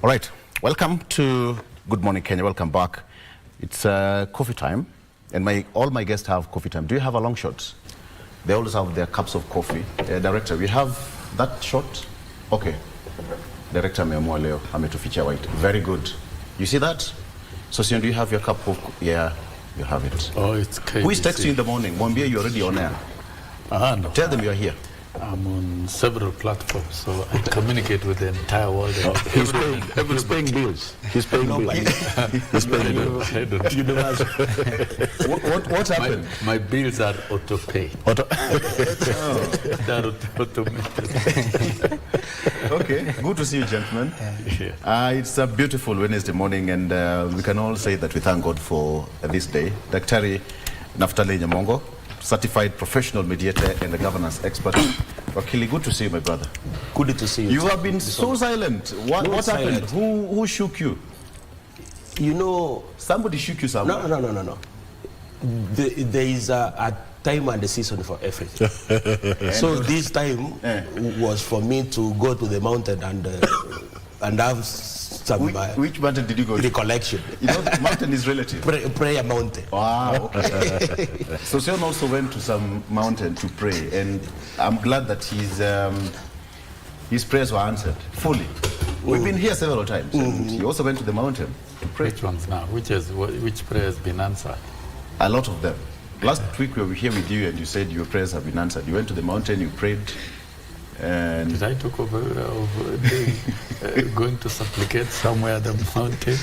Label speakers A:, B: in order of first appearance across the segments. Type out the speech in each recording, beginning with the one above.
A: All right, welcome to Good Morning Kenya. Welcome back. It's coffee time, and all my guests have coffee time. Do you have a long shot? They always have their cups of coffee. Director, we have that shot? Okay. Director ameamua leo, ametuficha white. Very good. You see that? So, Sion, do you have your cup of... Yeah, you have it.
B: Oh, it's KBC.
A: Who is texting you in the morning? Mwambie, you're already on air.
B: No.
A: Tell them you're here.
B: I'm on several platforms, so I communicate with the entire world.
C: He's paying bills. He's paying bills. He's paying bills.
A: What happened?
B: My bills are auto-pay. They're automated.
A: Okay, good to see you, gentlemen. It's a beautiful Wednesday morning, and we can all say that we thank God for this day. Dr. Naftali Nyamongo, certified professional mediator and a governance expert. Wakili, good to see you, my brother.
D: Good to see you.
A: You have been so silent. What happened? Who shook you?
D: You know,
A: somebody shook you somewhere.
D: No. There is a time and a season for everything. So this time was for me to go to the mountain and have some...
A: Which mountain did you go to?
D: Recollection.
A: You know, the mountain is relative.
D: Prayer mountain.
A: Wow, okay. So Sion also went to some mountain to pray, and I'm glad that his prayers were answered fully. We've been here several times, and he also went to the mountain to pray.
B: Which ones now? Which prayer has been answered?
A: A lot of them. Last week we were here with you, and you said your prayers have been answered. You went to the mountain, you prayed. And
B: did I talk over going to supplicate somewhere at the mountain?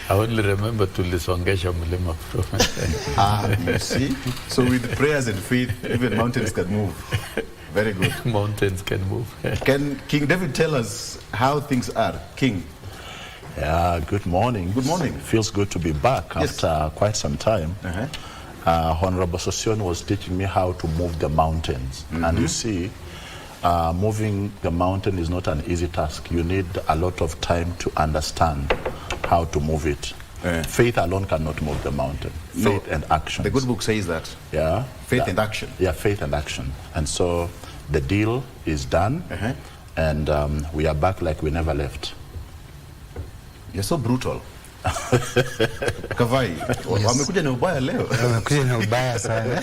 B: I only remember to lisongesha mlima from.
A: You see? So with prayers and faith, even mountains can move. Very good.
B: Mountains can move.
A: Can King David tell us how things are? King.
C: Yeah, good morning.
A: Good morning.
C: Feels good to be back after quite some time. Honorable Sosion was teaching me how to move the mountains. And you see, moving the mountain is not an easy task. You need a lot of time to understand how to move it. Faith alone cannot move the mountain. Faith and action.
A: The good book says that.
C: Yeah.
A: Faith and action.
C: Yeah, faith and action. And so the deal is done, and we are back like we never left.
A: You're so brutal. Kavai, wamekuja na ubaya leo.
E: Wamekuja na ubaya sana.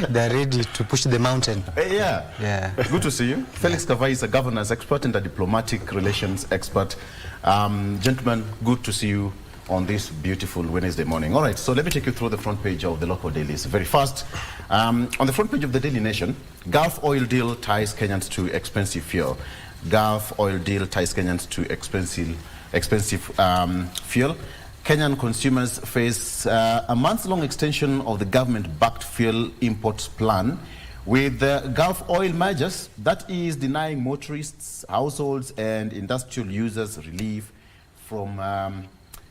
E: They're ready to push the mountain.
A: Yeah. Good to see you. Felix Kavai is a governance expert and a diplomatic relations expert. Gentlemen, good to see you on this beautiful Wednesday morning. All right, so let me take you through the front page of the local dailies. Very fast. On the front page of the Daily Nation, Gulf oil deal ties Kenyans to expensive fuel. Gulf oil deal ties Kenyans to expensive fuel. Kenyan consumers face a months-long extension of the government-backed fuel imports plan with the Gulf oil mergers that is denying motorists, households and industrial users relief from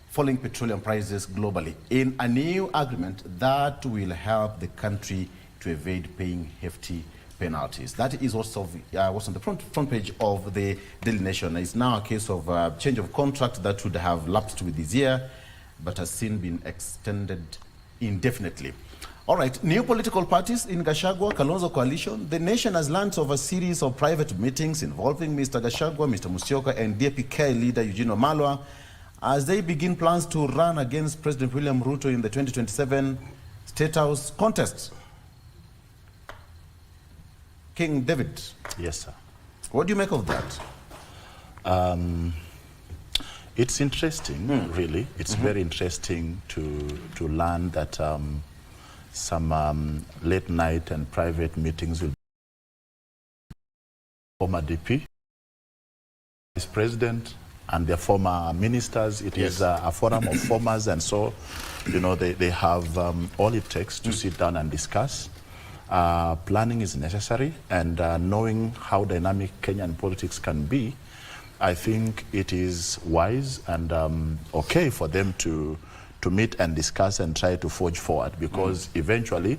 A: falling petroleum prices globally in a new agreement that will help the country to evade paying hefty penalties. That is what's on the front page of the Daily Nation. It's now a case of change of contract that would have lapsed with this year, but has since been extended indefinitely. All right, new political parties in Gachagua, Kalonzo coalition. The nation has learned of a series of private meetings involving Mr. Gachagua, Mr. Musyoka, and DAP-K leader Eugene Wamalwa as they begin plans to run against President William Ruto in the 2027 State House contest. King David.
C: Yes, sir.
A: What do you make of that?
C: It's interesting, really. It's very interesting to learn that some late night and private meetings will be former DP, Vice President, and their former ministers. It is a forum of formers, and so, you know, they have all it takes to sit down and discuss. Planning is necessary, and knowing how dynamic Kenyan politics can be, I think it is wise and okay for them to meet and discuss and try to forge forward, because eventually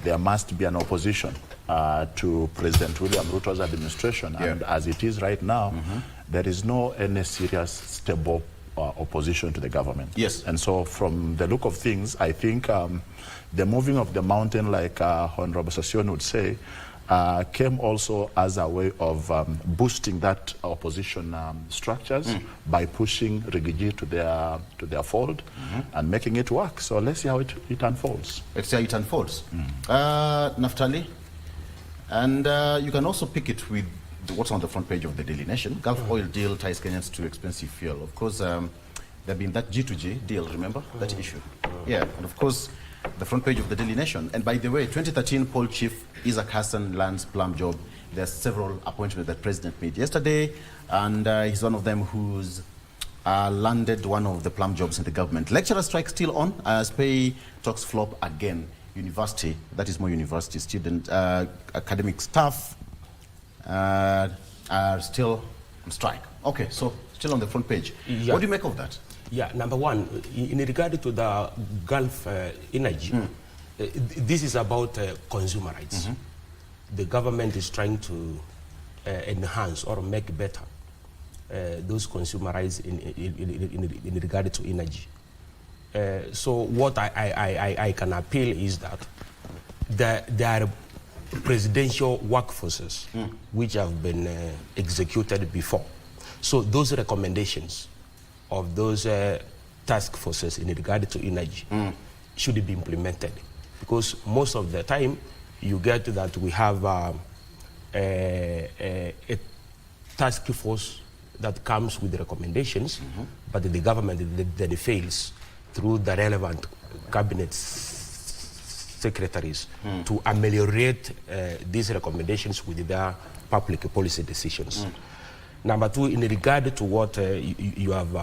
C: there must be an opposition to President William Ruto's administration. And as it is right now, there is no any serious, stable opposition to the government.
A: Yes.
C: And so from the look of things, I think the moving of the mountain, like Honorable Sosion would say, came also as a way of boosting that opposition structures by pushing Rigiji to their fold and making it work. So let's see how it unfolds.
A: Let's see how it unfolds. Naftali, and you can also pick it with what's on the front page of the Daily Nation. Gulf oil deal ties Kenyans to expensive fuel. Of course, there been that G2G deal, remember? That issue. Yeah, and of course, the front page of the Daily Nation. And by the way, 2013 poll chief Isaac Hassan lands plum job. There are several appointments that President made yesterday, and he's one of them who's landed one of the plum jobs in the government. Lecturer strike still on as pay talks flop again. University, that is more university student, academic staff are still on strike. Okay, so still on the front page.
D: Yeah.
A: What do you make of that?
D: Yeah, number one, in regard to the Gulf energy, this is about consumer rights. The government is trying to enhance or make better those consumer rights in regard to energy. So what I can appeal is that there are presidential workforces which have been executed before. So those recommendations of those task forces in regard to energy should be implemented, because most of the time you get that we have a task force that comes with recommendations, but the government then fails through the relevant cabinet secretaries to ameliorate these recommendations with their public policy decisions. Number two, in regard to what you have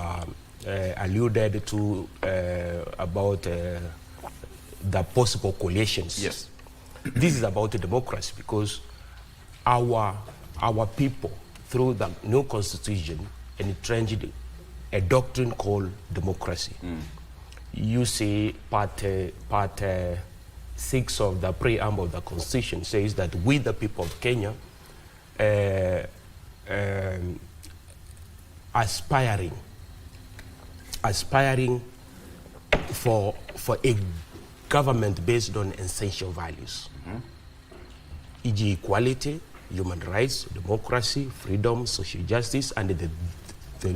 D: alluded to about the possible coalitions.
A: Yes.
D: This is about democracy, because our people, through the new constitution, entrenched a doctrine called democracy. You see part 6 of the preamble of the constitution says that we, the people of Kenya, aspiring for a government based on essential values, e.g. equality, human rights, democracy, freedom, social justice, and the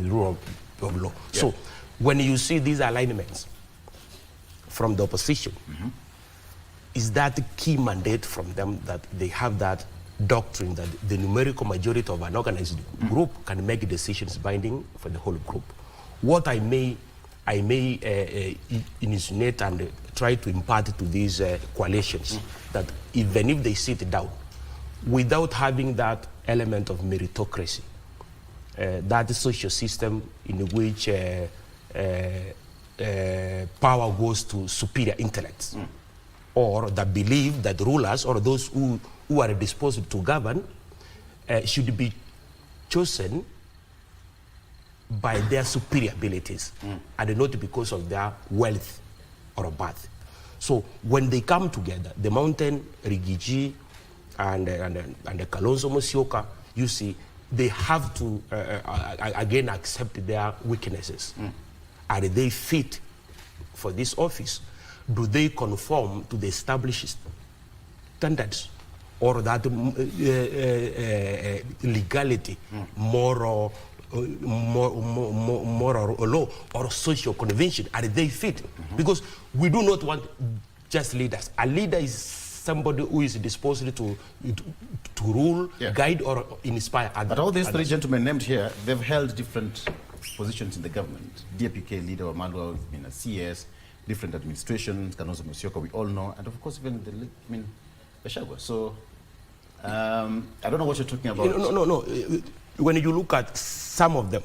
D: rule of law. Yeah. So when you see these alignments from the opposition, is that key mandate from them that they have that doctrine that the numerical majority of an organized group can make decisions binding for the whole group. What I may insinuate and try to impart to these coalitions, that even if they sit down, without having that element of meritocracy, that social system in which power goes to superior intellects, or the belief that rulers or those who are disposed to govern should be chosen by their superior abilities and not because of their wealth or birth. So when they come together, the Mountain, Rigiji, and the Kalonzo Musyoka, you see, they have to again accept their weaknesses. Are they fit for this office? Do they conform to the established standards, or that legality, moral law, or social convention? Are they fit? Because we do not want just leaders. A leader is somebody who is disposed to rule, guide, or inspire others.
A: But all these three gentlemen named here, they've held different positions in the government. DAPK leader Wamalwa has been a CS, different administrations, Kalonzo Musyoka, we all know, and of course even the Gachagua. So I don't know what you're talking about.
D: No. When you look at some of them,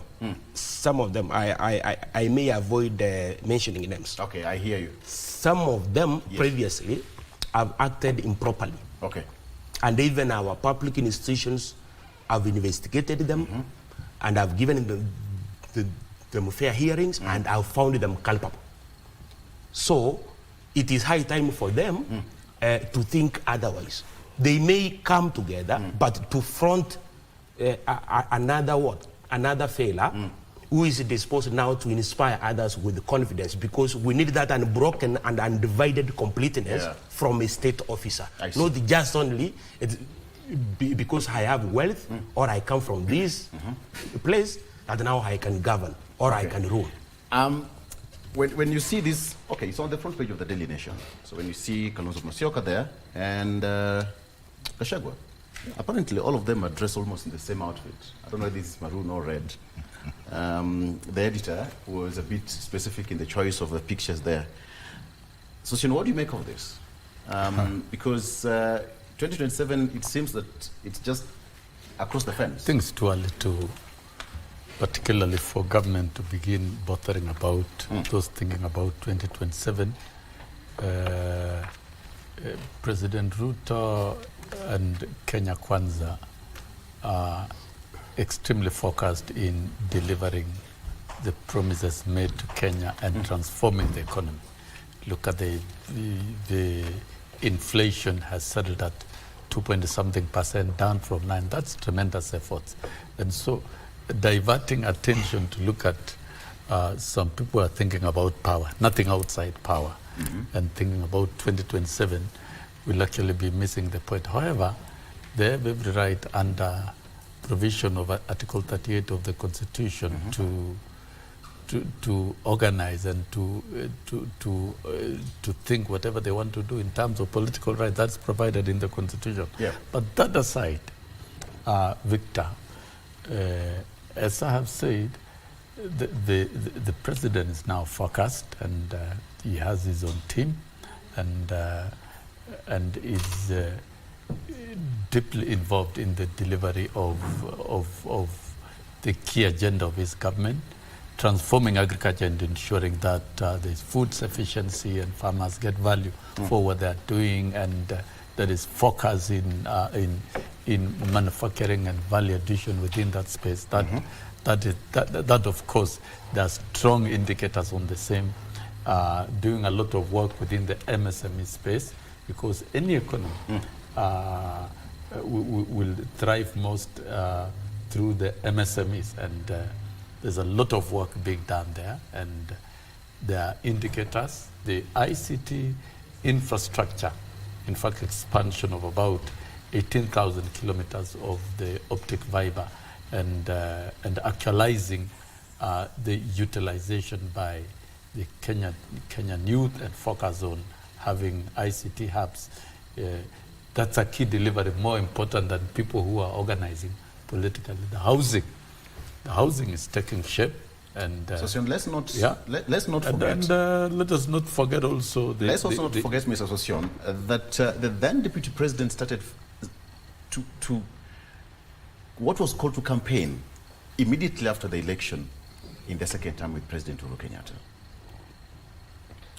D: I may avoid mentioning names.
A: Okay, I hear you.
D: Some of them previously have acted improperly.
A: Okay.
D: And even our public institutions have investigated them and have given them fair hearings and have found them culpable. So it is high time for them to think otherwise. They may come together, but to front another failure who is disposed now to inspire others with confidence, because we need that unbroken and undivided completeness from a state officer. Not just only because I have wealth or I come from this place that now I can govern or I can rule.
A: When you see this, okay, it's on the front page of the Daily Nation. So when you see Kalonzo Musyoka there and Gachagua, apparently all of them are dressed almost in the same outfit. I don't know if this is maroon or red. The editor was a bit specific in the choice of the pictures there. So, Shane, what do you make of this? Because 2027, it seems that it's just across the fence.
B: I think it's too early to, particularly for government to begin bothering about those thinking about 2027. President Ruto and Kenya Kwanza are extremely focused in delivering the promises made to Kenya and transforming the economy. Look at the inflation has settled at 2.something% down from 9%. That's tremendous efforts. And so diverting attention to look at some people are thinking about power, nothing outside power, and thinking about 2027 will actually be missing the point. However, they have every right under provision of Article 38 of the Constitution to organize and to think whatever they want to do in terms of political rights. That's provided in the Constitution.
A: Yeah.
B: But that aside, Victor, as I have said, the president is now focused, and he has his own team, and is deeply involved in the delivery of the key agenda of his government, transforming agriculture and ensuring that there's food sufficiency and farmers get value for what they're doing, and that is focused in manufacturing and value addition within that space. That of course, there are strong indicators on the same. Doing a lot of work within the MSME space, because any economy will thrive most through the MSMEs, and there's a lot of work being done there, and there are indicators. The ICT infrastructure, in fact, expansion of about 18,000 kilometers of the optic fiber, and actualizing the utilization by the Kenyan youth and focus on having ICT hubs. That's a key delivery, more important than people who are organizing politically. The housing is taking shape, and
A: so let's not forget.
B: And let us not forget also.
A: Let's also not forget, Mr. Sosion, that the then Deputy President started to what was called to campaign immediately after the election in the second term with President Uhuru Kenyatta.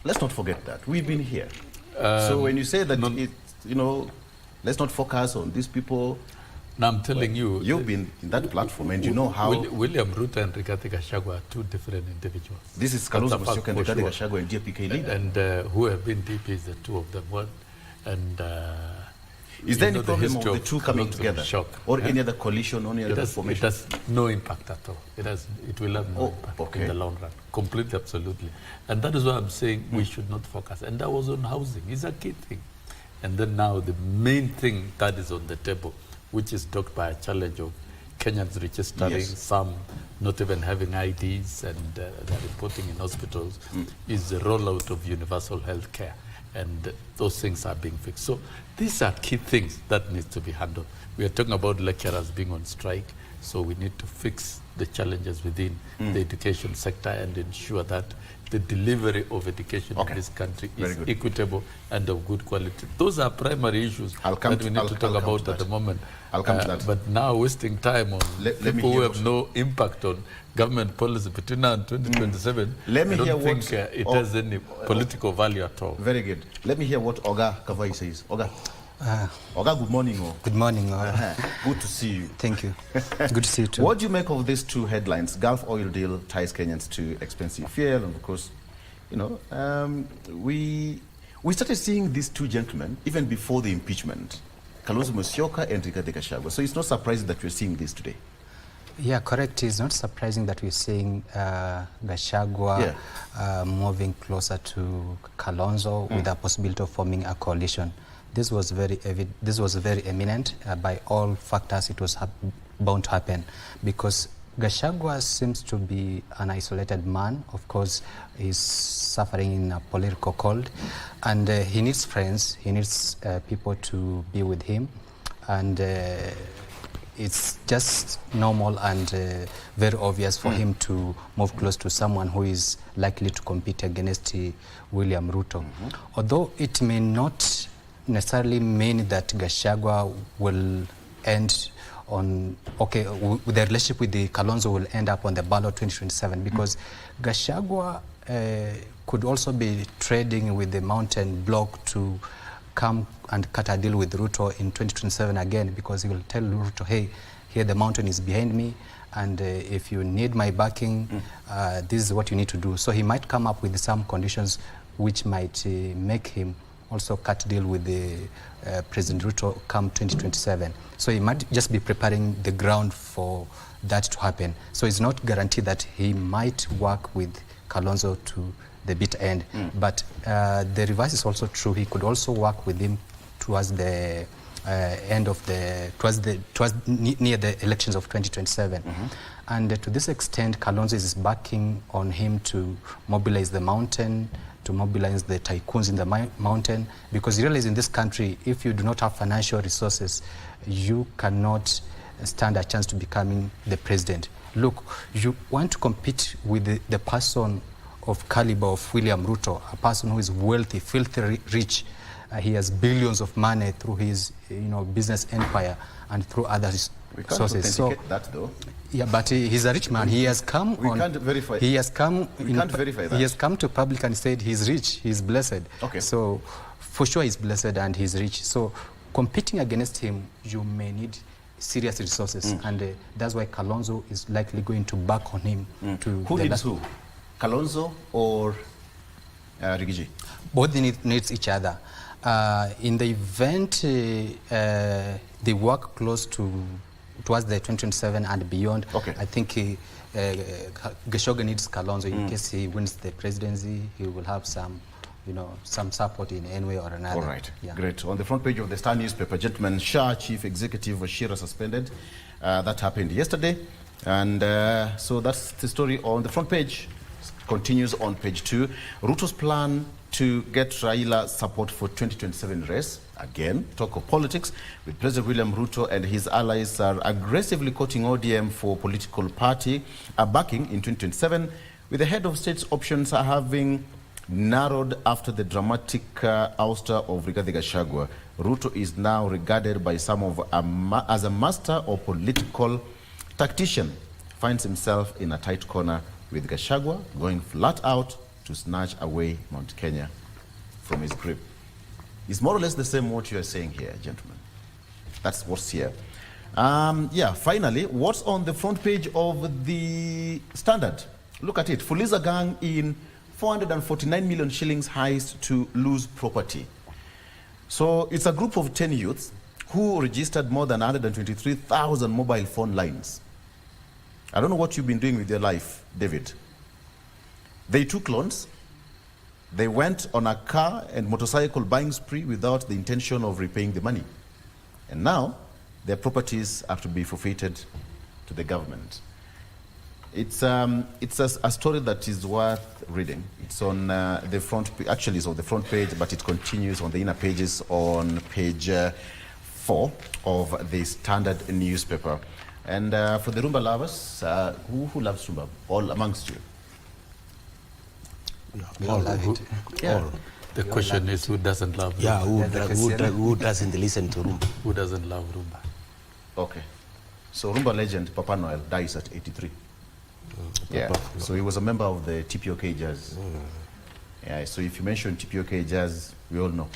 A: Let's not forget that. We've been here. So when you say that, let's not focus on these people.
B: Now I'm telling you.
A: You've been in that platform, and you know how...
B: William Ruto and Rigathi Gachagua are two different individuals.
A: This is Kalonzo Musyoka and Rigathi Gachagua and DPK leader.
B: And who have been DPs, the two of them.
A: Is there any problem of the two coming together? Or any other coalition, or any other formation?
B: It has no impact at all. It will have no impact in the long run. Completely, absolutely. And that is why I'm saying we should not focus. And that was on housing. It's a key thing. And then now the main thing that is on the table, which is dogged by a challenge of Kenyans registering, some not even having IDs, and they're reporting in hospitals, is the rollout of universal health care. And those things are being fixed. So these are key things that need to be handled. We are talking about lecturers being on strike, so we need to fix the challenges within the education sector and ensure that the delivery of education in this country is equitable and of good quality. Those are primary issues that we need to talk about at the moment.
A: I'll come to that.
B: But now wasting time on people who have no impact on government policy between now and 2027, I don't think it has any political value at all.
A: Very good. Let me hear what Oga Kavai says. Oga. Oga, good morning.
E: Good morning.
A: Good to see you.
E: Thank you. Good to see you too.
A: What do you make of these two headlines? Gulf oil deal ties Kenyans to expensive fuel, and of course, we started seeing these two gentlemen even before the impeachment, Kalonzo Musyoka and Rigathi Gachagua. So it's not surprising that we're seeing this today.
E: Yeah, correct. It's not surprising that we're seeing Gachagua moving closer to Kalonzo with the possibility of forming a coalition. this was very imminent. By all factors, it was bound to happen, because Gachagua seems to be an isolated man. Of course, he's suffering in a political cold, and he needs friends. He needs people to be with him, and it's just normal and very obvious for him to move close to someone who is likely to compete against William Ruto. Although it may not necessarily mean that Gachagua will end on, the relationship with the Kalonzo will end up on the ballot 2027, because Gachagua could also be trading with the Mountain Bloc to come and cut a deal with Ruto in 2027 again, because he will tell Ruto, hey, here the mountain is behind me, and if you need my backing, this is what you need to do. So he might come up with some conditions which might make him also cut deal with the President Ruto come 2027. So he might just be preparing the ground for that to happen. So it's not guaranteed that he might work with Kalonzo to the bitter end. But the reverse is also true. He could also work with him towards the end of near the elections of 2027. And to this extent, Kalonzo is backing on him to mobilize the mountain, to mobilize the tycoons in the mountain, because you realize in this country, if you do not have financial resources, you cannot stand a chance to becoming the president. Look, you want to compete with the person of caliber of William Ruto, a person who is wealthy, filthy rich. He has billions of money through his business empire and through other sources.
A: So that though.
E: Yeah, but he's a rich man. He has come.
A: We can't verify.
E: He has come.
A: We can't verify that.
E: He has come to public and said he's rich. He's blessed.
A: Okay.
E: So for sure he's blessed and he's rich. So competing against him, you may need serious resources, and that's why Kalonzo is likely going to back on him.
A: Who needs who? Kalonzo or Rigiji?
E: Both needs each other. In the event they work close towards the 2027 and beyond, I think Gachagua needs Kalonzo in case he wins the presidency. He will have some support in any way or another.
A: All right, great. On the front page of the Star newspaper, gentlemen, Shah Chief Executive Wachira suspended. That happened yesterday, and so that's the story on the front page. Continues on page 2. Ruto's plan to get Raila support for 2027 race. Again, talk of politics, with President William Ruto and his allies are aggressively courting ODM for political party backing in 2027, with the head of state's options having narrowed after the dramatic ouster of Rigathi Gachagua. Ruto is now regarded by some as a master or political tactician. Finds himself in a tight corner with Gachagua going flat out to snatch away Mount Kenya from his grip. It's more or less the same what you are saying here, gentlemen. That's what's here. Finally, what's on the front page of the Standard? Look at it. Fuliza gang in 449 million shillings heist to lose property. So it's a group of 10 youths who registered more than 123,000 mobile phone lines. I don't know what you've been doing with your life, David. They took loans. They went on a car and motorcycle buying spree without the intention of repaying the money. And now their properties are to be forfeited to the government. It's a story that is worth reading. It's on the front, actually it's on the front page, but it continues on the inner pages on page 4 of the Standard newspaper. And for the Rumba lovers, who loves Rumba? All amongst you?
E: We all love it.
B: All. The question is, who doesn't love Rumba?
D: Yeah, who doesn't listen to Rumba?
B: Who doesn't love Rumba?
A: Okay. So Rumba legend Papa Noel dies at 83. Yeah. So he was a member of the TPOK Jazz. Yeah. So if you mention TPOK Jazz, we all know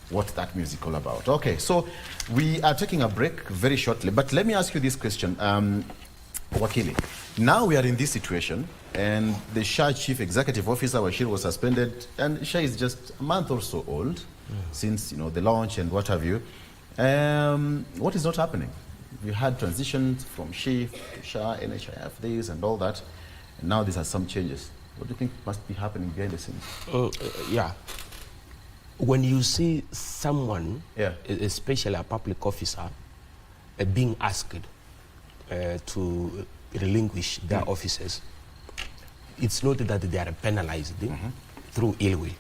A: what that music all about. Okay. So we are taking a break very shortly, but let me ask you this question, Wakili. Now we are in this situation, and the Shah Chief Executive Officer Wachira was suspended, and Shah is just a month or so old since the launch and what have you. What is not happening? We had transitions from Chief to Shah, NHIF, this and all that, and now these are some changes. What do you think must be happening behind the scenes?
D: when you see someone,
A: Yeah.
D: especially a public officer, being asked to relinquish their offices, it's not that they are penalized through ill will,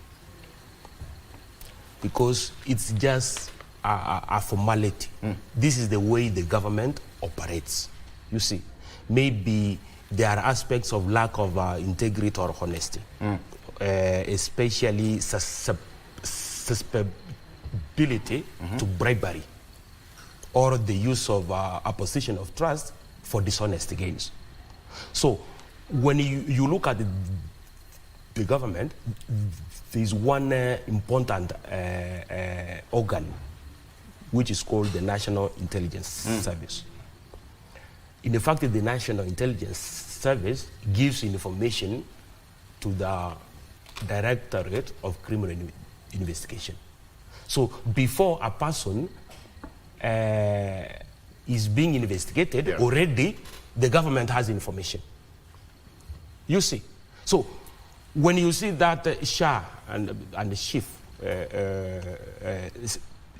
D: because it's just a formality. This is the way the government operates. You see, maybe there are aspects of lack of integrity or honesty, especially susceptibility to bribery, or the use of a position of trust for dishonest gains. So when you look at the government, there's one important organ which is called the National Intelligence Service. In fact, the National Intelligence Service gives information to the Directorate of Criminal Investigation. So before a person is being investigated, already the government has information. You see. So when you see that Shah and the Chief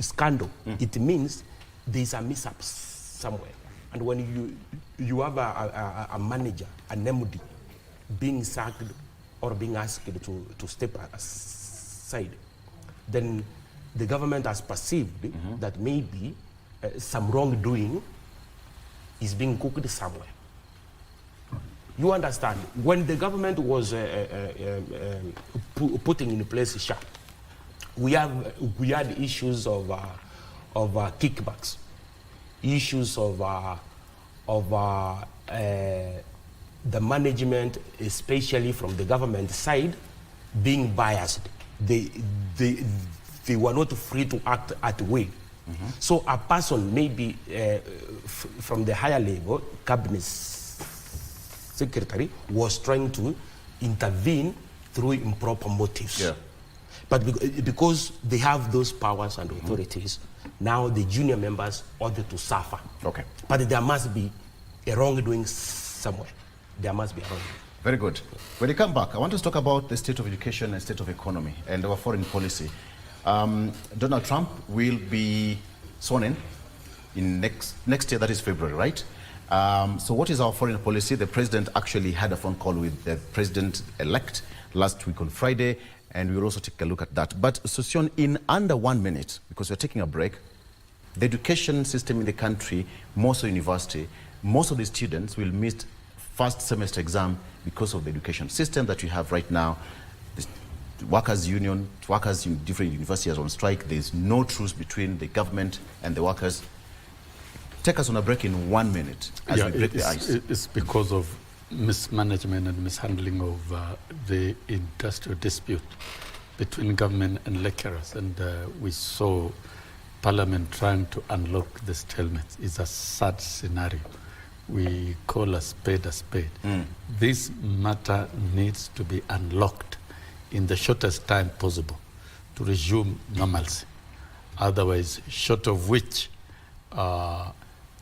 D: scandal, it means there's a mishap somewhere. And when you have a manager, an MD, being sacked or being asked to step aside, then the government has perceived that maybe some wrongdoing is being cooked somewhere. You understand? When the government was putting in place Shah, we had issues of kickbacks, issues of the management, especially from the government side, being biased. They were not free to act at will. So a person maybe from the higher level, cabinet secretary, was trying to intervene through improper motives.
A: Yeah.
D: But because they have those powers and authorities, now the junior members order to suffer.
A: Okay.
D: But there must be a wrongdoing somewhere. There must be a wrongdoing.
A: Very good. When you come back, I want us to talk about the state of education and state of economy and our foreign policy. Donald Trump will be sworn in next year, that is February, right? So what is our foreign policy? The president actually had a phone call with the president-elect last week on Friday, and we will also take a look at that. But Sosyon, in under 1 minute, because we're taking a break, the education system in the country, most of university, most of the students will miss first semester exam because of the education system that we have right now. The workers' union, workers in different universities are on strike. There's no truce between the government and the workers. Take us on a break in 1 minute as we break the ice.
B: It's because of mismanagement and mishandling of the industrial dispute between government and lecturers. And we saw Parliament trying to unlock the stalemate. It's a sad scenario. We call a spade a spade. This matter needs to be unlocked in the shortest time possible to resume normalcy. Otherwise, short of which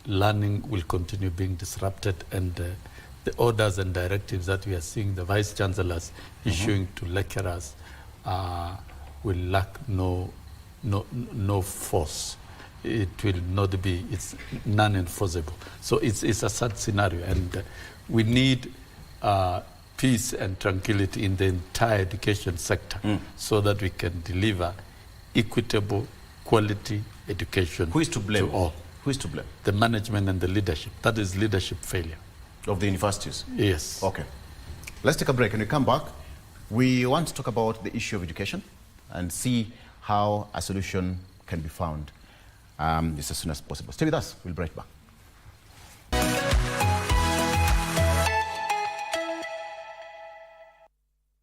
B: learning will continue being disrupted, and the orders and directives that we are seeing the vice chancellors issuing to lecturers will lack no force. It will not be, it's non-enforceable. So it's a sad scenario, and we need peace and tranquility in the entire education sector so that we can deliver equitable, quality education.
A: Who is to blame?
B: To all.
A: Who is to blame?
B: The management and the leadership. That is leadership failure.
A: Of the universities?
B: Yes.
A: Okay. Let's take a break. When we come back, we want to talk about the issue of education and see how a solution can be found as soon as possible. Stay with us. We'll be right back.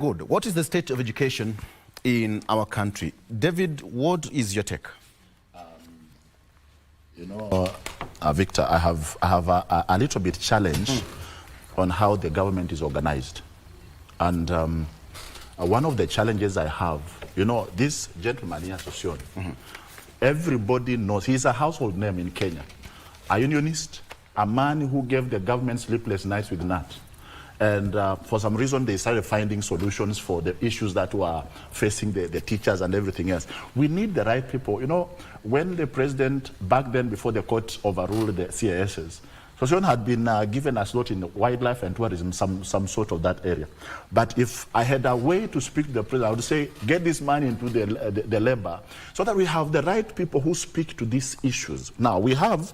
A: Good. What is the state of education in our country? David, what is your take?
C: You know, Victor, I have a little bit challenge on how the government is organized. And one of the challenges I have, you know, this gentleman here, Sosyon, everybody knows, he's a household name in Kenya. A unionist, a man who gave the government sleepless nights with Nat. And for some reason, they started finding solutions for the issues that were facing the teachers and everything else. We need the right people. You know, when the president, back then, before the court overruled the CASs, Sossion had been given a slot in wildlife and tourism, some sort of that area. But if I had a way to speak to the president, I would say, get this money into the labor, so that we have the right people who speak to these issues. Now, we have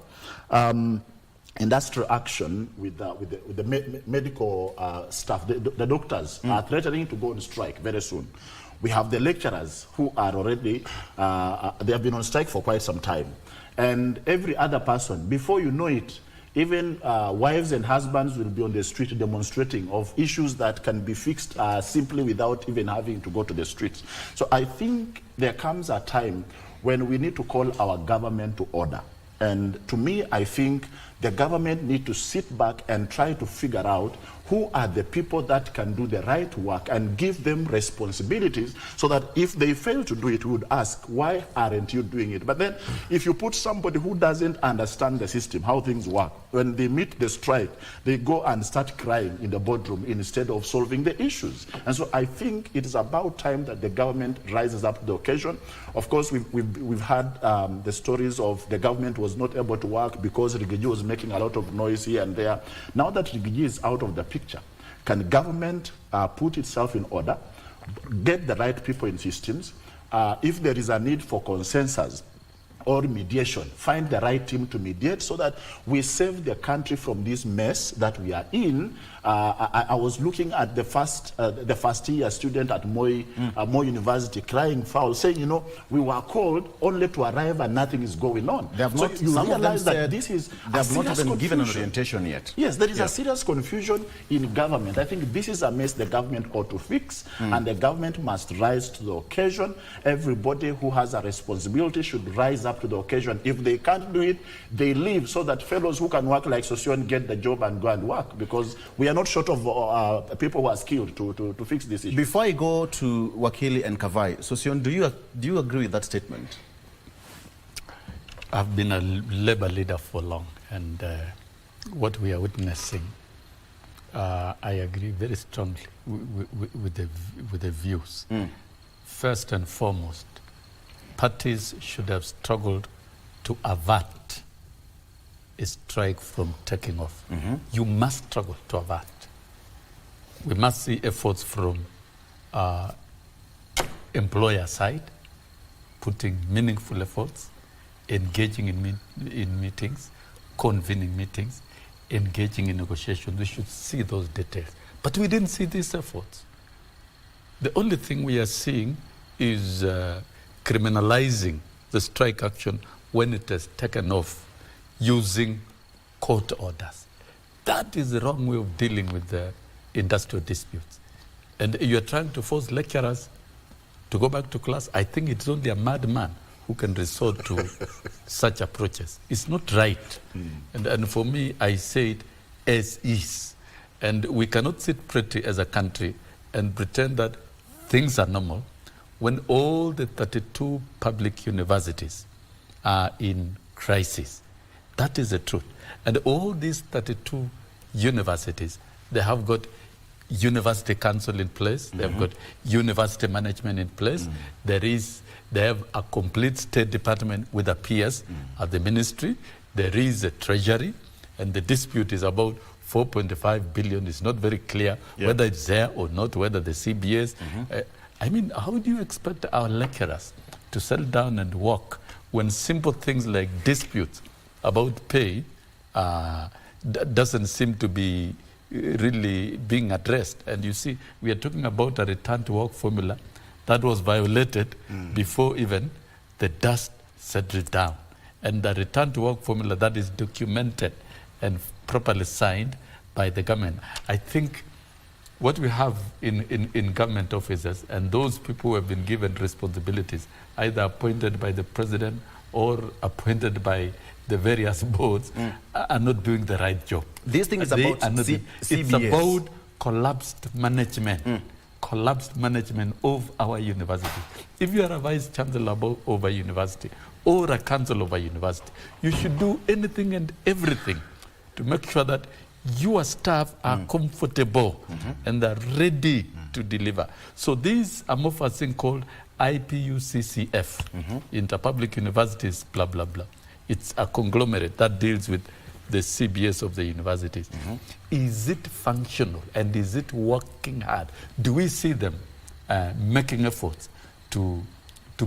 C: industrial action with the medical staff. The doctors are threatening to go on strike very soon. We have the lecturers who are already, they have been on strike for quite some time. And every other person, before you know it, even wives and husbands will be on the street demonstrating of issues that can be fixed simply without even having to go to the streets. So I think there comes a time when we need to call our government to order. And to me, I think the government need to sit back and try to figure out who are the people that can do the right work and give them responsibilities, so that if they fail to do it, we would ask, why aren't you doing it? But then if you put somebody who doesn't understand the system, how things work, when they meet the strike, they go and start crying in the boardroom instead of solving the issues. And so I think it is about time that the government rises up to the occasion. Of course, we've had the stories of the government was not able to work because Rigiji was making a lot of noise here and there. Now that Rigiji is out of the picture, can government put itself in order, get the right people in systems? If there is a need for consensus or mediation, find the right team to mediate, so that we save the country from this mess that we are in. I was looking at the first year student at Moi University crying foul, saying, you know, we were called only to arrive and nothing is going on.
A: They have
C: so
A: not,
C: you
A: some
C: realize
A: of them
C: that
A: said
C: this is
A: they have not even given an
C: confusion.
A: orientation yet.
C: Yes, there is a serious confusion in government. I think this is a mess the government ought to fix, and the government must rise to the occasion. Everybody who has a responsibility should rise up to the occasion. If they can't do it, they leave, so that fellows who can work like Sossion get the job and go and work, because we are not short of people who are skilled to fix this issue.
A: Before I go to Wakili and Kavai, Sossion, do you agree with that statement?
B: I've been a labor leader for long, and what we are witnessing, I agree very strongly with the views. First and foremost, parties should have struggled to avert a strike from taking off. You must struggle to avert. We must see efforts from employer side, putting meaningful efforts, engaging in meetings, convening meetings, engaging in negotiations. We should see those details. But we didn't see these efforts. The only thing we are seeing is criminalizing the strike action when it has taken off using court orders. That is the wrong way of dealing with the industrial disputes. And you're trying to force lecturers to go back to class. I think it's only a madman who can resort to such approaches. It's not right. And for me, I say it as is. And we cannot sit pretty as a country and pretend that things are normal when all the 32 public universities are in crisis. That is the truth. And all these 32 universities, they have got university council in place, they have got university management in place, they have a complete State Department with a PS at the ministry, there is a treasury, and the dispute is about 4.5 billion. It's not very clear whether it's there or not, whether the CBS. I mean, how do you expect our lecturers to settle down and work when simple things like disputes about pay doesn't seem to be really being addressed? And you see, we are talking about a return to work formula that was violated before even the dust settled down. And the return to work formula that is documented and properly signed by the government. I think what we have in government offices and those people who have been given responsibilities, either appointed by the president or appointed by the various boards, are not doing the right job.
A: This thing is about
B: CBS. It's about collapsed management. Collapsed management of our university. If you are a vice chancellor of a university or a council of a university, you should do anything and everything to make sure that your staff are comfortable and are ready to deliver. So these amorphous thing called IPUCCF, Interpublic Universities, blah, blah, blah. It's a conglomerate that deals with the CBS of the universities. Is it functional and is it working hard? Do we see them making efforts to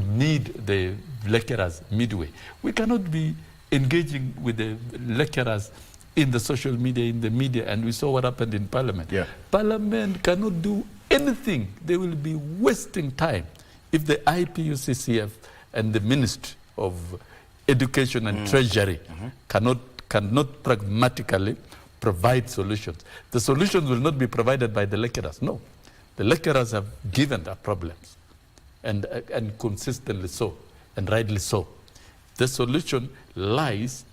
B: meet the lecturers midway? We cannot be engaging with the lecturers in the social media, in the media, and we saw what happened in Parliament.
A: Yeah.
B: Parliament cannot do anything. They will be wasting time if the IPUCCF and the Ministry of Education and Treasury cannot pragmatically provide solutions. The solutions will not be provided by the lecturers. No. The lecturers have given their problems, and consistently so, and rightly so. The solution lies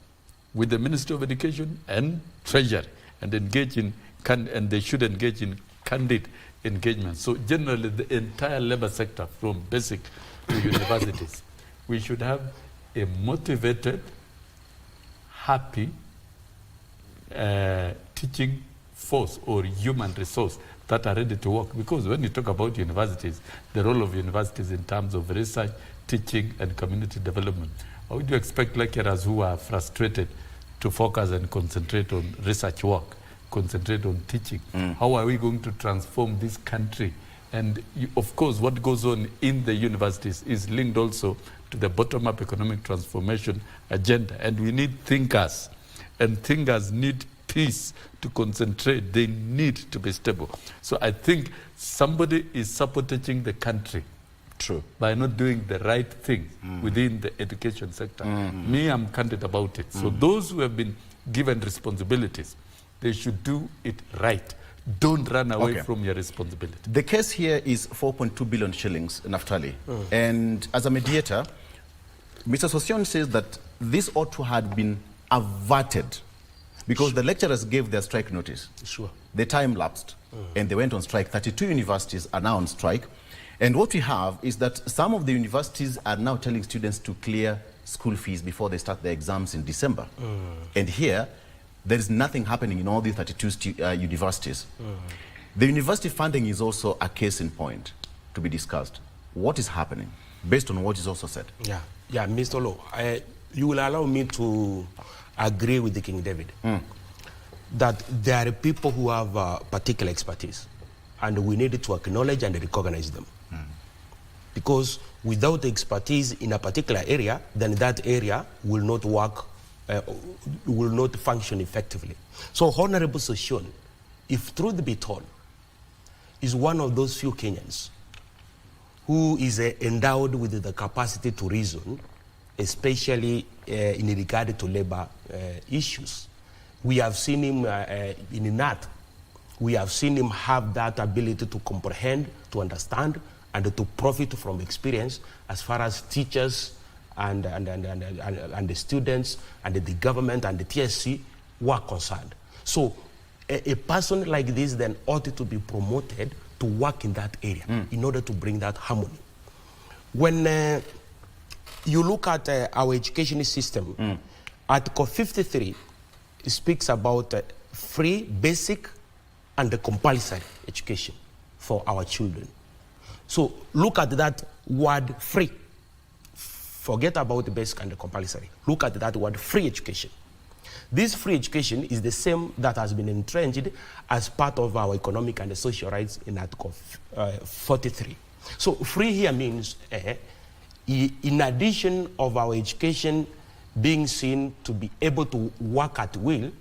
B: with the Ministry of Education and Treasury, and and they should engage in candid engagement. So generally, the entire labor sector, from basic to universities, we should have a motivated, happy teaching force or human resource that are ready to work. Because when you talk about universities, the role of universities in terms of research, teaching, and community development, how would you expect lecturers who are frustrated to focus and concentrate on research work, concentrate on teaching? How are we going to transform this country? And of course, what goes on in the universities is linked also to the bottom-up economic transformation agenda. And we need thinkers, and thinkers need peace to concentrate. They need to be stable. So I think somebody is sabotaging the country.
A: True.
B: By not doing the right thing within the education sector. Me, I'm candid about it. So those who have been given responsibilities, they should do it right. Don't run away from your responsibility.
A: The case here is 4.2 billion shillings, Naftali. And as a mediator, Mr. Sosion says that this ought to have been averted because the lecturers gave their strike notice.
D: Sure.
A: The time lapsed and they went on strike. 32 universities are now on strike. And what we have is that some of the universities are now telling students to clear school fees before they start their exams in December. And here, there is nothing happening in all these 32 universities. The university funding is also a case in point to be discussed. What is happening, based on what is also said?
D: Yeah, Mr. Law, you will allow me to agree with the King David that there are people who have particular expertise, and we need to acknowledge and recognize them. Because without expertise in a particular area, then that area will not work, will not function effectively. So Honorable Sosion, if truth be told, is one of those few Kenyans who is endowed with the capacity to reason, especially in regard to labor issues. We have seen him in NAT. We have seen him have that ability to comprehend, to understand, and to profit from experience as far as teachers and the students and the government and the TSC were concerned. So a person like this then ought to be promoted to work in that area in order to bring that harmony. When you look at our education system, Article 53 speaks about free, basic, and the compulsory education for our children. So look at that word free. Forget about the basic and the compulsory. Look at that word free education. This free education is the same that has been entrenched as part of our economic and social rights in Article 43. So free here means in addition of our education being seen to be able to work at will,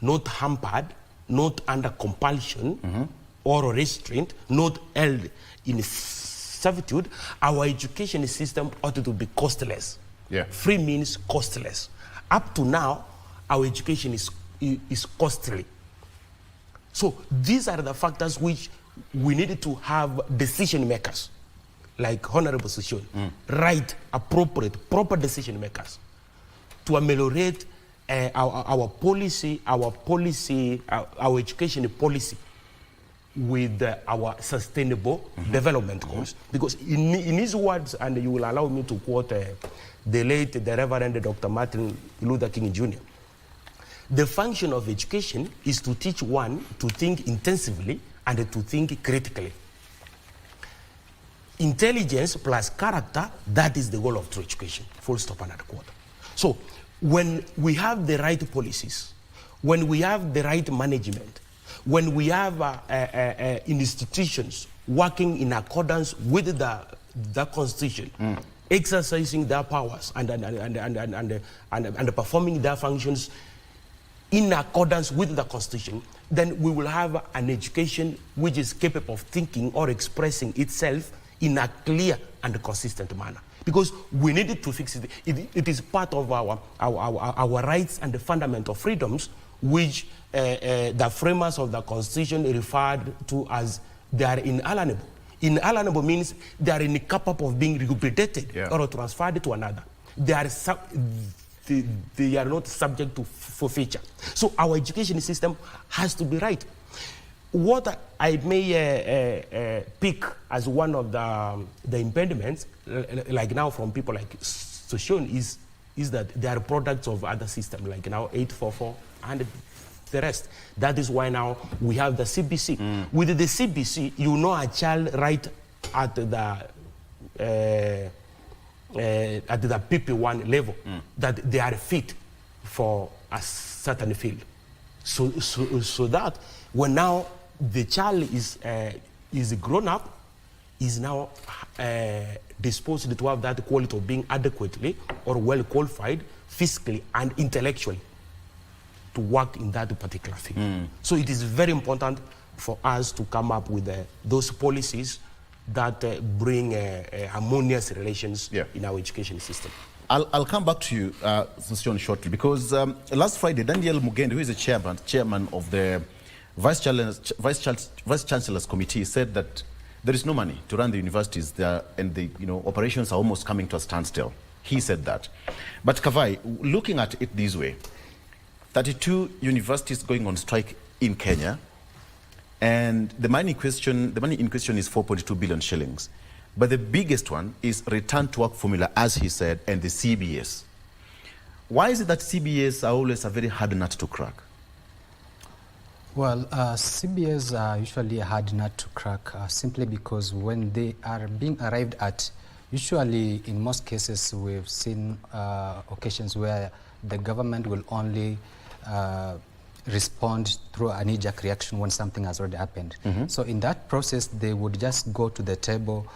D: not hampered, not under compulsion or restraint, not held in servitude, our education system ought to be costless.
A: Yeah.
D: Free means costless. Up to now, our education is costly. So these are the factors which we need to have decision makers, like Honorable Sosion, right, appropriate, proper decision makers to ameliorate our policy, our education policy with our sustainable development goals. Because in his words, and you will allow me to quote the Reverend Dr. Martin Luther King Jr., The function of education is to teach one to think intensively and to think critically. Intelligence plus character, that is the goal of true education, full stop and unquote. So when we have the right policies, when we have the right management, when we have institutions working in accordance with the Constitution, exercising their powers and performing their functions in accordance with the Constitution, then we will have an education which is capable of thinking or expressing itself in a clear and consistent manner. Because we needed to fix it. It is part of our rights and the fundamental freedoms which the framers of the Constitution referred to as they are inalienable. Inalienable means they are incapable of being recuperated or transferred to another. They are not subject to forfeiture. So our education system has to be right. What I may pick as one of the impediments, like now from people like Soshon, is that they are products of other systems, like now 844 and the rest. That is why now we have the CBC. With the CBC, you know a child right at the PP1 level that they are fit for a certain field. So that when now the child is grown up, is now disposed to have that quality of being adequately or well qualified physically and intellectually to work in that particular field. So it is very important for us to come up with those policies that bring harmonious relations in our education system.
A: I'll come back to you, John, shortly, because last Friday, Daniel Mugende, who is the chairman of the Vice Chancellor's Committee, said that there is no money to run the universities there, and the operations are almost coming to a standstill. He said that. But Kavai, looking at it this way, 32 universities going on strike in Kenya, and the money in question is 4.2 billion shillings. But the biggest one is return to work formula, as he said, and the CBS. Why is it that CBS are always a very hard nut to crack?
E: Well, CBS are usually a hard nut to crack simply because when they are being arrived at, usually in most cases we've seen occasions where the government will only respond through a knee-jerk reaction when something has already happened. So in that process, they would just go to the table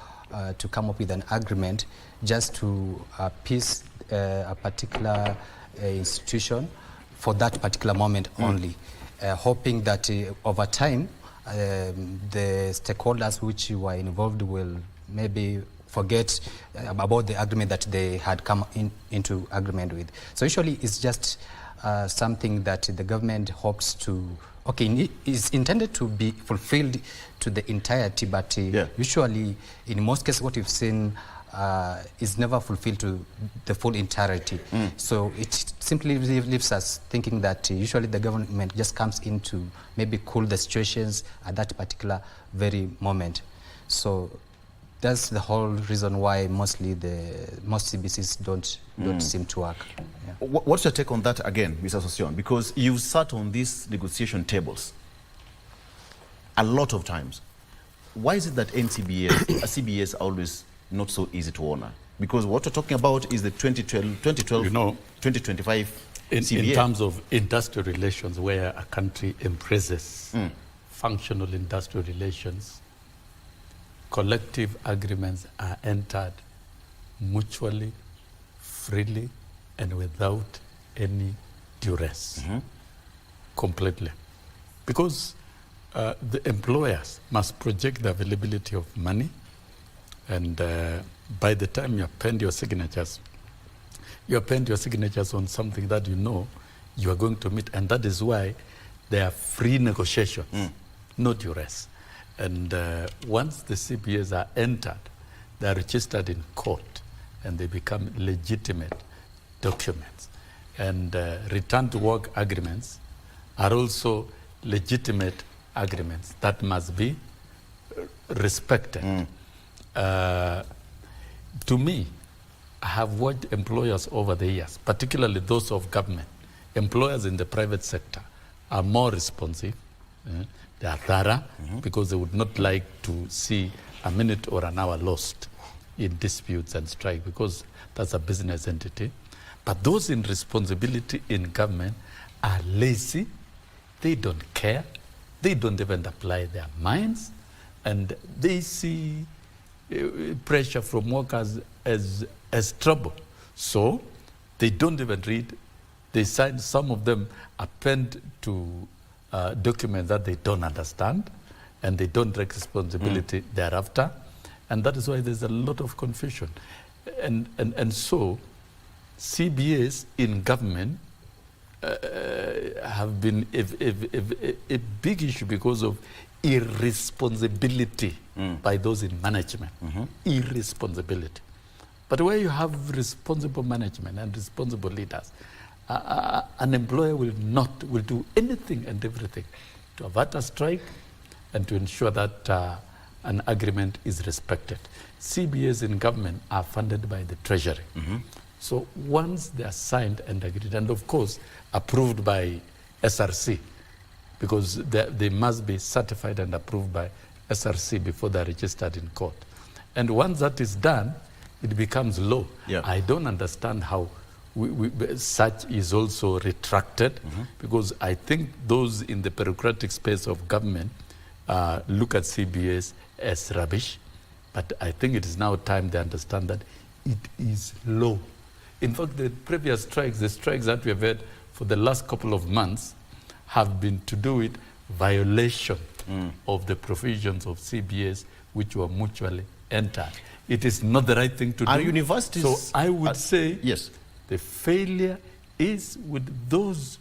E: to come up with an agreement just to appease a particular institution for that particular moment only, hoping that over time the stakeholders which were involved will maybe forget about the agreement that they had come into agreement with. So usually it's just something that the government hopes to, is intended to be fulfilled to the entirety, but usually in most cases what we've seen is never fulfilled to the full entirety. So it simply leaves us thinking that usually the government just comes in to maybe cool the situations at that particular very moment. So that's the whole reason why most CBCs don't seem to work.
A: What's your take on that again, Mr. Sosion? Because you've sat on these negotiation tables a lot of times. Why is it that CBS are always not so easy to honor? Because what we're talking about is the 2012, 2025 CBA.
B: In terms of industrial relations, where a country embraces functional industrial relations, collective agreements are entered mutually, freely, and without any duress, completely. Because the employers must project the availability of money, and by the time you append your signatures, on something that you know you are going to meet, and that is why there are free negotiations, no duress. And once the CBAs are entered, they are registered in court, and they become legitimate documents. And return to work agreements are also legitimate agreements that must be respected. To me, I have watched employers over the years, particularly those of government, employers in the private sector are more responsive. They are thorough because they would not like to see a minute or an hour lost in disputes and strike, because that's a business entity. But those in responsibility in government are lazy. They don't care. They don't even apply their minds. And they see pressure from workers as trouble. So they don't even read. They sign, some of them append to documents that they don't understand, and they don't take responsibility thereafter. And that is why there's a lot of confusion. And so CBAs in government have been a big issue because of irresponsibility by those in management. Irresponsibility. But where you have responsible management and responsible leaders, an employer will do anything and everything to avert a strike and to ensure that an agreement is respected. CBAs in government are funded by the Treasury. So once they are signed and agreed, and of course approved by SRC, because they must be certified and approved by SRC before they are registered in court. And once that is done, it becomes law.
A: Yeah.
B: I don't understand how such is also retracted, because I think those in the bureaucratic space of government look at CBAs as rubbish. But I think it is now time they understand that it is law. In fact, the previous strikes, the strikes that we have had for the last couple of months, have been to do with violation of the provisions of CBAs which were mutually entered. It is not the right thing to do.
A: Universities,
B: so I would say
A: yes,
B: the failure is with those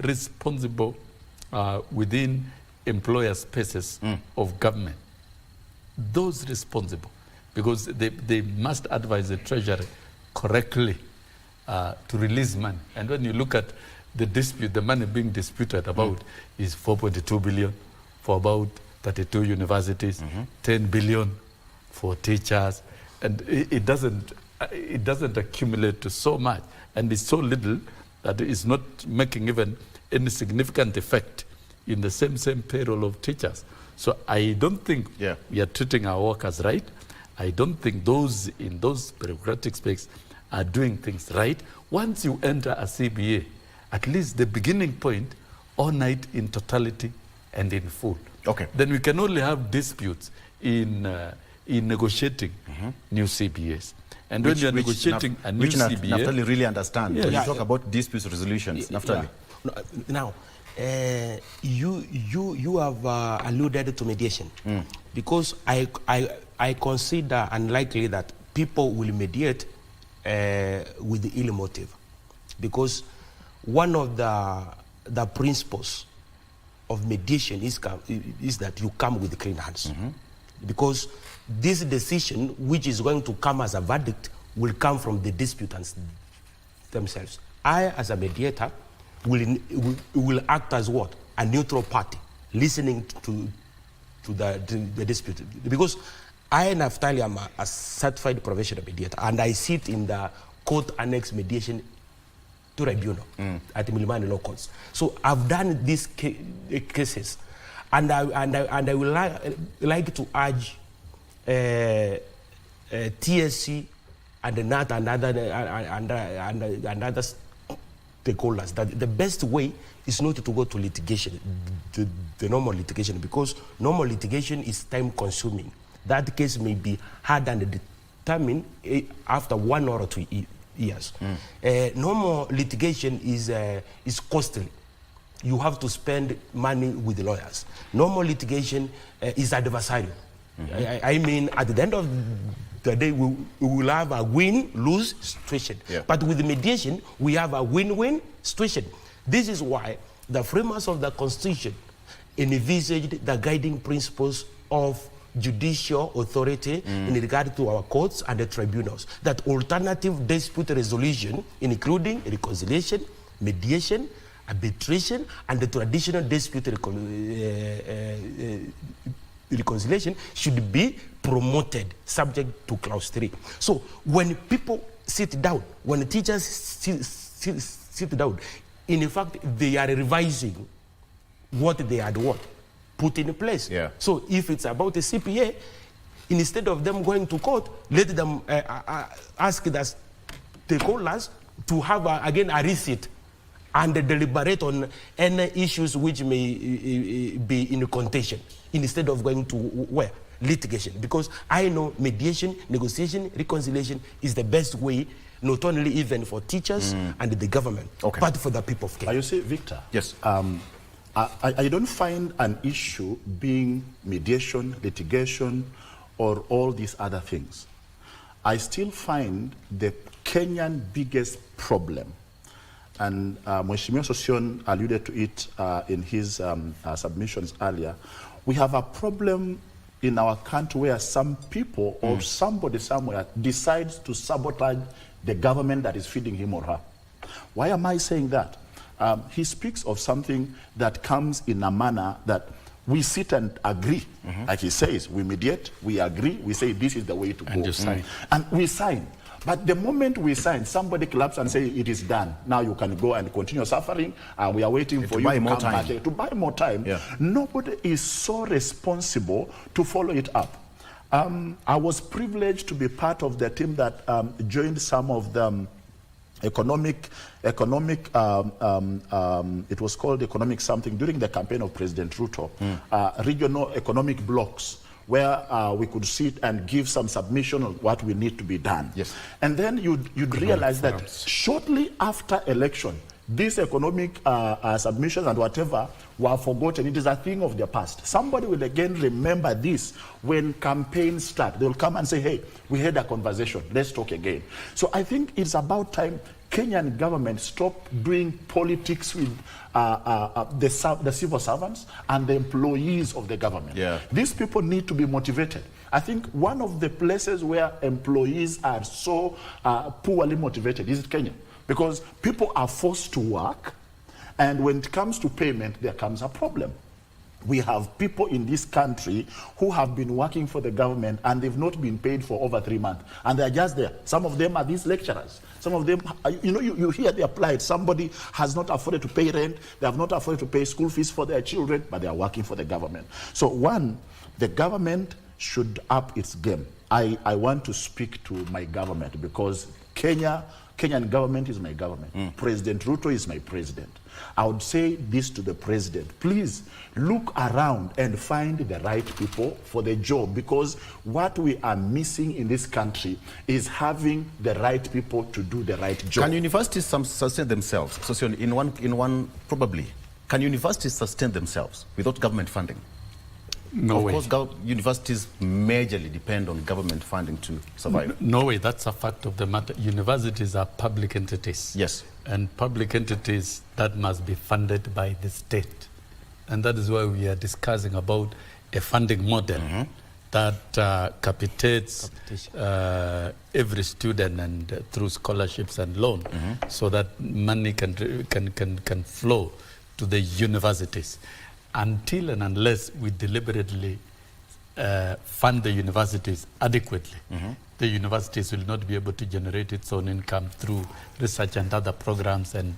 B: responsible within employer spaces of government. Those responsible, because they must advise the Treasury correctly to release money. And when you look at the dispute, the money being disputed about is 4.2 billion for about 32 universities, 10 billion for teachers, and it doesn't accumulate to so much, and it's so little that it's not making even any significant effect in the same payroll of teachers. So I don't think we are treating our workers right. I don't think those in those bureaucratic space are doing things right. Once you enter a CBA, at least the beginning point, honor it in totality and in full.
A: Okay.
B: Then we can only have disputes in negotiating new CBAs. And when you are negotiating a new CBA...
A: Naftali really understand.
D: Yeah.
A: When you talk about disputes resolutions, Naftali.
D: Now, you have alluded to mediation, because I consider unlikely that people will mediate with ill motive, because one of the principles of mediation is that you come with clean hands, because this decision, which is going to come as a verdict, will come from the disputants themselves. I, as a mediator, will act as what? A neutral party, listening to the dispute. Because I, Naftali, am a certified professional mediator, and I sit in the court annex mediation tribunal at Milimani Law Courts. So I've done these cases, and I would like to urge TSC and NAT and other stakeholders that the best way is not to go to litigation, the normal litigation, because normal litigation is time consuming. That case may be heard and determined after 1 or 2 years. Normal litigation is costly. You have to spend money with lawyers. Normal litigation is adversarial. I mean, at the end of the day, we will have a win-lose situation. But with mediation, we have a win-win situation. This is why the framers of the Constitution envisaged the guiding principles of judicial authority in regard to our courts and the tribunals, that alternative dispute resolution, including reconciliation, mediation, arbitration, and the traditional dispute reconciliation should be promoted subject to clause 3. So when people sit down, when the teachers sit down, in fact, they are revising what they had put in place.
A: Yeah.
D: So if it's about a CPA, instead of them going to court, let them ask the stakeholders to have, again, a receipt and deliberate on any issues which may be in contention, instead of going to where? Litigation. Because I know mediation, negotiation, reconciliation is the best way, not only even for teachers and the government, but for the people of Kenya.
C: You see, Victor?
A: Yes.
C: I don't find an issue being mediation, litigation, or all these other things. I still find the Kenyan biggest problem, and Mheshimiwa Sosion alluded to it in his submissions earlier. We have a problem in our country where some people or somebody somewhere decides to sabotage the government that is feeding him or her. Why am I saying that? He speaks of something that comes in a manner that we sit and agree. Like he says, we mediate, we agree, we say this is the way to go.
B: And you sign.
C: And we sign. But the moment we sign, somebody claps and say it is done. Now you can go and continue suffering, and we are waiting for you to come back to buy more time. Yeah. Nobody is so responsible to follow it up. I was privileged to be part of the team that joined some of the economic, it was called economic something during the campaign of President Ruto, regional economic blocks, where we could sit and give some submission on what we need to be done.
A: Yes.
C: And then you'd realize that shortly after election, these economic submissions and whatever were forgotten. It is a thing of the past. Somebody will again remember this when campaigns start. They'll come and say, hey, we had a conversation, let's talk again. So I think it's about time Kenyan government stop doing politics with the civil servants and the employees of the government.
A: Yeah.
C: These people need to be motivated. I think one of the places where employees are so poorly motivated is Kenya, because people are forced to work, and when it comes to payment, there comes a problem. We have people in this country who have been working for the government and they've not been paid for over 3 months. And they're just there. Some of them are these lecturers. Some of them, you hear they applied. Somebody has not afforded to pay rent. They have not afforded to pay school fees for their children, but they are working for the government. So one, the government should up its game. I want to speak to my government, because Kenyan government is my government. President Ruto is my president. I would say this to the president: please look around and find the right people for the job, because what we are missing in this country is having the right people to do the right job.
A: Can universities sustain themselves? So in one probably, can universities sustain themselves without government funding?
B: No way.
A: Of course, universities majorly depend on government funding to survive.
B: No way. That's a fact of the matter. Universities are public entities.
A: Yes.
B: And public entities that must be funded by the state. And that is why we are discussing about a funding model that capitates every student and through scholarships and loan, so that money can flow to the universities. Until and unless we deliberately fund the universities adequately, the universities will not be able to generate its own income through research and other programs and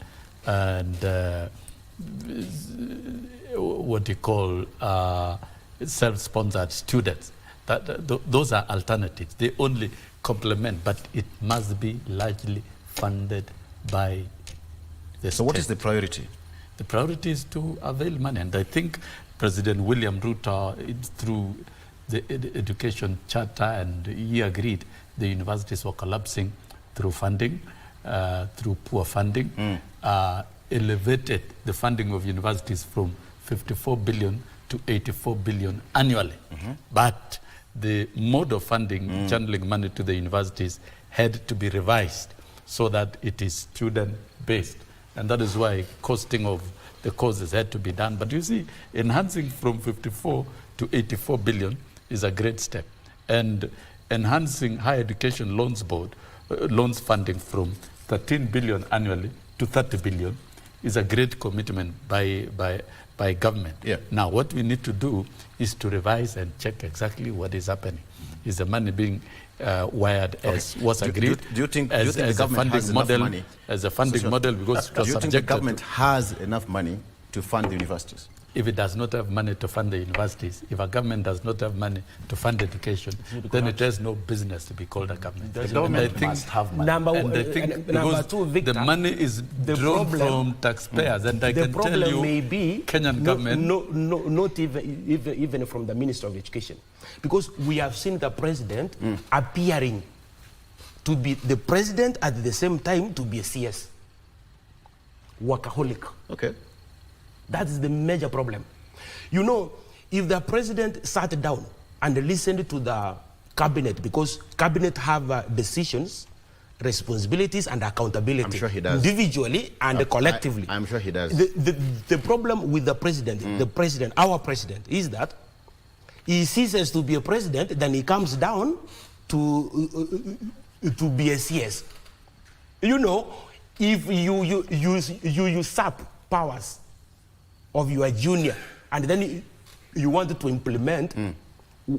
B: what you call self-sponsored students. Those are alternatives. They only complement, but it must be largely funded by the state.
A: So what is the priority?
B: The priority is to avail money, and I think President William Ruto, through the education charter, and he agreed the universities were collapsing through funding, through poor funding, elevated the funding of universities from 54 billion to 84 billion annually. But the mode of funding, channeling money to the universities, had to be revised so that it is student-based. And that is why costing of the courses had to be done. But you see, enhancing from 54 to 84 billion is a great step. And enhancing higher education loans board, loans funding from 13 billion annually to 30 billion is a great commitment by government.
A: Yeah.
B: Now, what we need to do is to revise and check exactly what is happening. Is the money being wired as was agreed.
A: Do you think the government has enough money?
B: As a funding model, because it was
A: do you think the
B: subjected
A: government has enough money to fund the universities?
B: If it does not have money to fund the universities, if a government does not have money to fund education, then it has no business to be called a government.
C: The government must have money.
B: Number two, Victor, the money is drawn from taxpayers, and I can tell you,
D: may be
B: Kenyan government,
D: not even from the Minister of Education, because we have seen the president appearing to be the president at the same time to be a CS, workaholic.
A: Okay.
D: That is the major problem. You know, if the president sat down and listened to the cabinet, because cabinet have decisions, responsibilities, and accountability.
A: I'm sure he does.
D: Individually and collectively.
A: I'm sure he does.
D: The problem with the president, our president, is that he ceases to be a president, then he comes down to be a CS. You know, if you usurp powers of your junior, and then you want to implement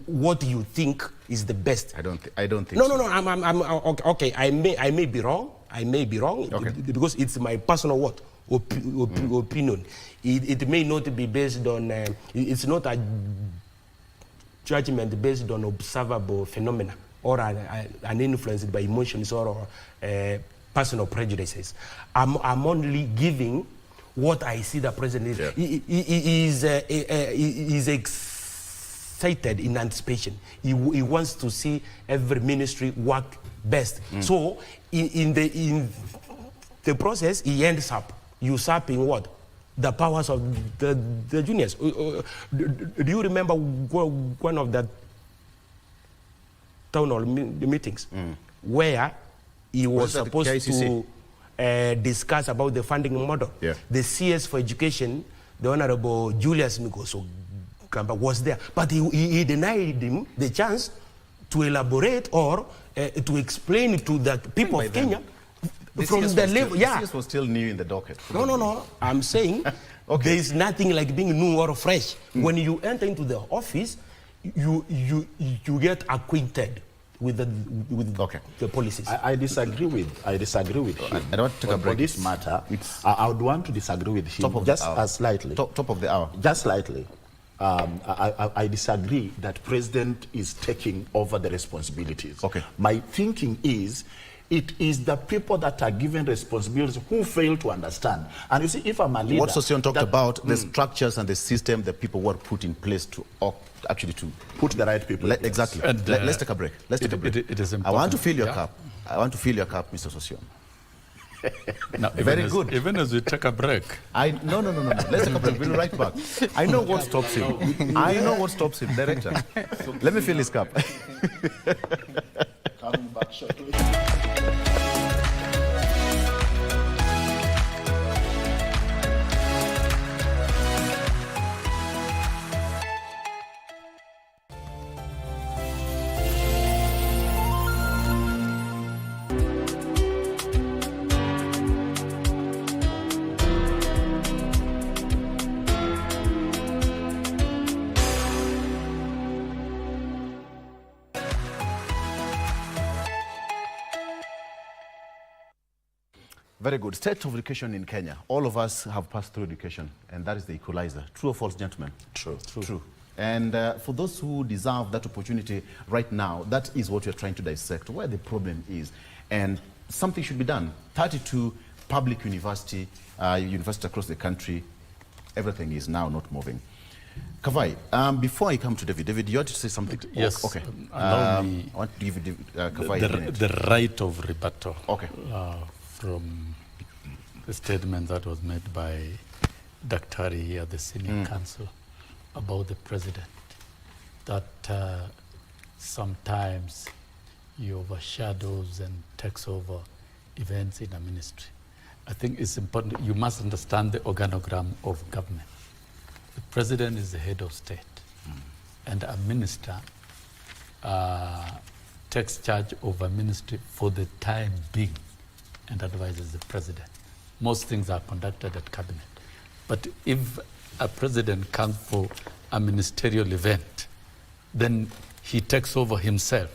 D: what you think is the best.
A: I don't think.
D: No,
A: so.
D: no. I'm okay. I may be wrong.
A: Okay.
D: Because it's my personal opinion. It may not be based on. It's not a judgment based on observable phenomena or an influence by emotions or personal prejudices. I'm only giving what I see the president is.
A: Yeah.
D: He is excited in anticipation. He wants to see every ministry work best. So in the process, he ends up usurping what? The powers of the juniors. Do you remember one of the town hall meetings where he was supposed to discuss about the funding model?
A: Yeah.
D: The CS for Education, the Honorable Julius Migoso Kamba, was there, but he denied him the chance to elaborate or to explain to the people of Kenya from the level.
A: The CS was still new in the docket.
D: No. I'm saying there is nothing like being new or fresh. When you enter into the office, you get acquainted with the policies.
C: I disagree with him.
A: I don't want to take a break.
C: For this matter, I would want to disagree with him just slightly.
A: Top of the hour.
C: Just slightly. I disagree that president is taking over the responsibilities.
A: Okay.
C: My thinking is, it is the people that are given responsibilities who fail to understand. And you see, if I'm a leader...
A: What Sosion talked about, the structures and the system that people were put in place to actually to
C: put the right people.
A: Exactly.
B: And,
A: let's take a break.
B: It is important.
A: I want to fill your cup. I want to fill your cup, Mr. Sosion.
B: Now,
A: Very good.
B: Even as we take a break.
A: No. Let's take a break. We'll be right back. I know what stops him. I know what stops him, Director. Let me fill his cup.
C: Coming back shortly.
A: Very good. State of education in Kenya. All of us have passed through education, and that is the equalizer. True or false, gentlemen? True. And for those who deserve that opportunity right now, that is what we're trying to dissect, where the problem is. And something should be done. 32 public universities across the country, everything is now not moving. Kavai, before I come to David, you want to say something?
B: Yes.
A: Okay.
B: Allow me
A: I want to give Kavai
B: the right of rebuttal.
A: Okay.
B: From the statement that was made by Daktari here, the senior counsel, about the president, that sometimes he overshadows and takes over events in a ministry. I think it's important, you must understand the organogram of government. The president is the head of state, and a minister takes charge of a ministry for the time being and advises the president. Most things are conducted at cabinet. But if a president comes for a ministerial event, then he takes over himself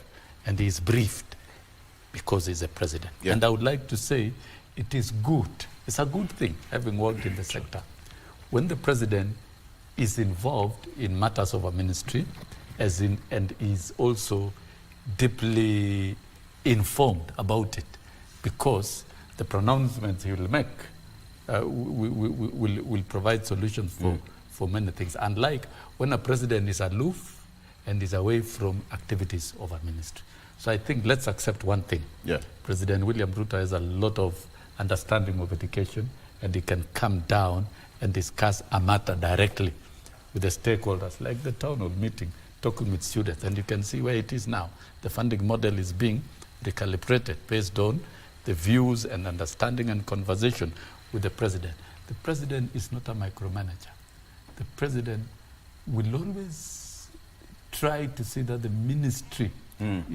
B: and he is briefed because he's a president.
A: Yeah.
B: And I would like to say it is good. It's a good thing, having worked in the sector. When the president is involved in matters of a ministry, and is also deeply informed about it, because the pronouncements he will make will provide solutions for many things. Unlike when a president is aloof and is away from activities of a ministry. So I think let's accept one thing.
A: Yeah.
B: President William Ruto has a lot of understanding of education, and he can come down and discuss a matter directly with the stakeholders, like the town hall meeting, talking with students, and you can see where it is now. The funding model is being recalibrated based on the views and understanding and conversation with the president. The president is not a micromanager. The president will always try to see that the ministry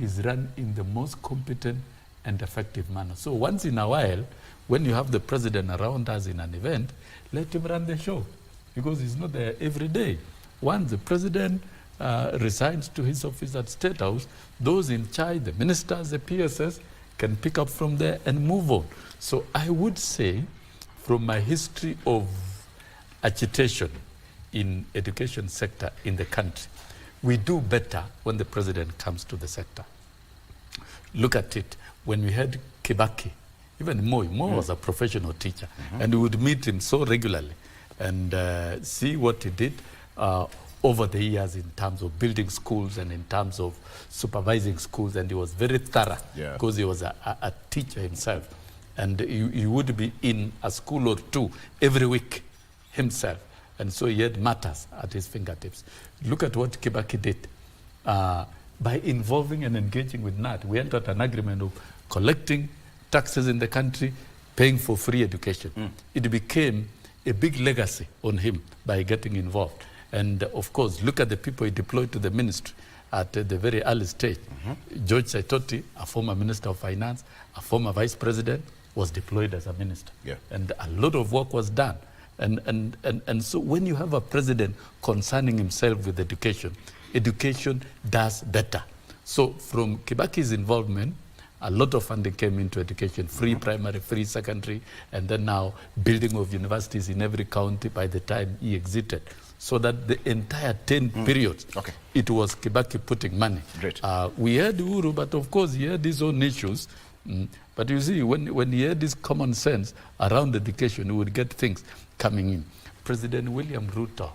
B: is run in the most competent and effective manner. So once in a while, when you have the president around us in an event, let him run the show, because he's not there every day. Once the president resigns to his office at State House, those in charge, the ministers, the PSS, can pick up from there and move on. So I would say, from my history of agitation in education sector in the country, we do better when the president comes to the sector. Look at it. When we had Kibaki, even Moi was a professional teacher, and we would meet him so regularly and see what he did over the years in terms of building schools and in terms of supervising schools, and he was very thorough because he was a teacher himself, and he would be in a school or two every week himself, and so he had matters at his fingertips. Look at what Kibaki did. By involving and engaging with NAT, we entered an agreement of collecting taxes in the country, paying for free education. It became a big legacy on him by getting involved. And of course, look at the people he deployed to the ministry at the very early stage. George Saitoti, a former Minister of Finance, a former Vice President, was deployed as a minister. And a lot of work was done. And so when you have a president concerning himself with education, education does better. So from Kibaki's involvement, a lot of funding came into education, free primary, free secondary, and then now building of universities in every county by the time he exited. So that the entire 10 periods, it was Kibaki putting money.
A: Great.
B: We had Uhuru, but of course he had his own issues. But you see, when he had this common sense around education, he would get things coming in. President William Ruto,